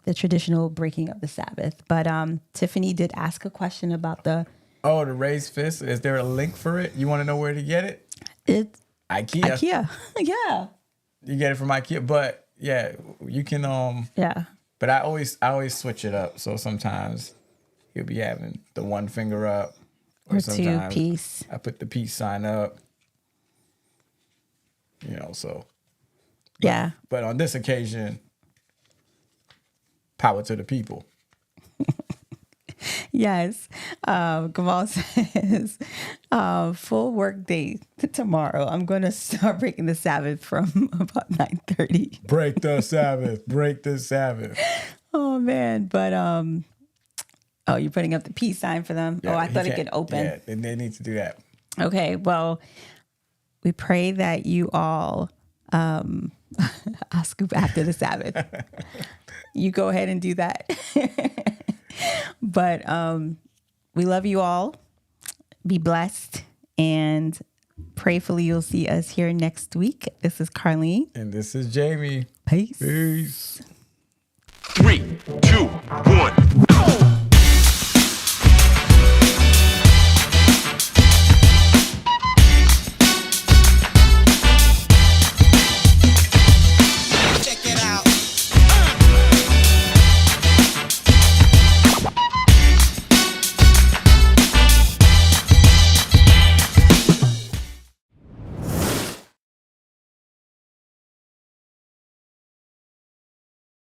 B: the traditional breaking of the Sabbath. But Tiffany did ask a question about the
A: raised fist. Is there a link for it? You want to know where to get it?
B: It's
A: IKEA.
B: Yeah.
A: You get it from IKEA, but yeah, you can
B: yeah.
A: But I always switch it up. So sometimes you'll be having the one finger up,
B: or two piece.
A: I put the peace sign up. So
B: yeah.
A: But on this occasion, power to the people.
B: Yes. Kamal says, full work day tomorrow. I'm going to start breaking the Sabbath from about 9:30.
A: Break the Sabbath. Break the Sabbath.
B: Oh, man. But, you're putting up the peace sign for them?
A: Yeah,
B: I thought it could open.
A: Yeah, they need to do that.
B: Okay. Well, we pray that you all, I'll scoop after the Sabbath. You go ahead and do that. But we love you all. Be blessed. And prayfully you'll see us here next week. This is Carlene.
A: And this is Jaime.
B: Peace.
A: Peace.
C: 3, 2, 1.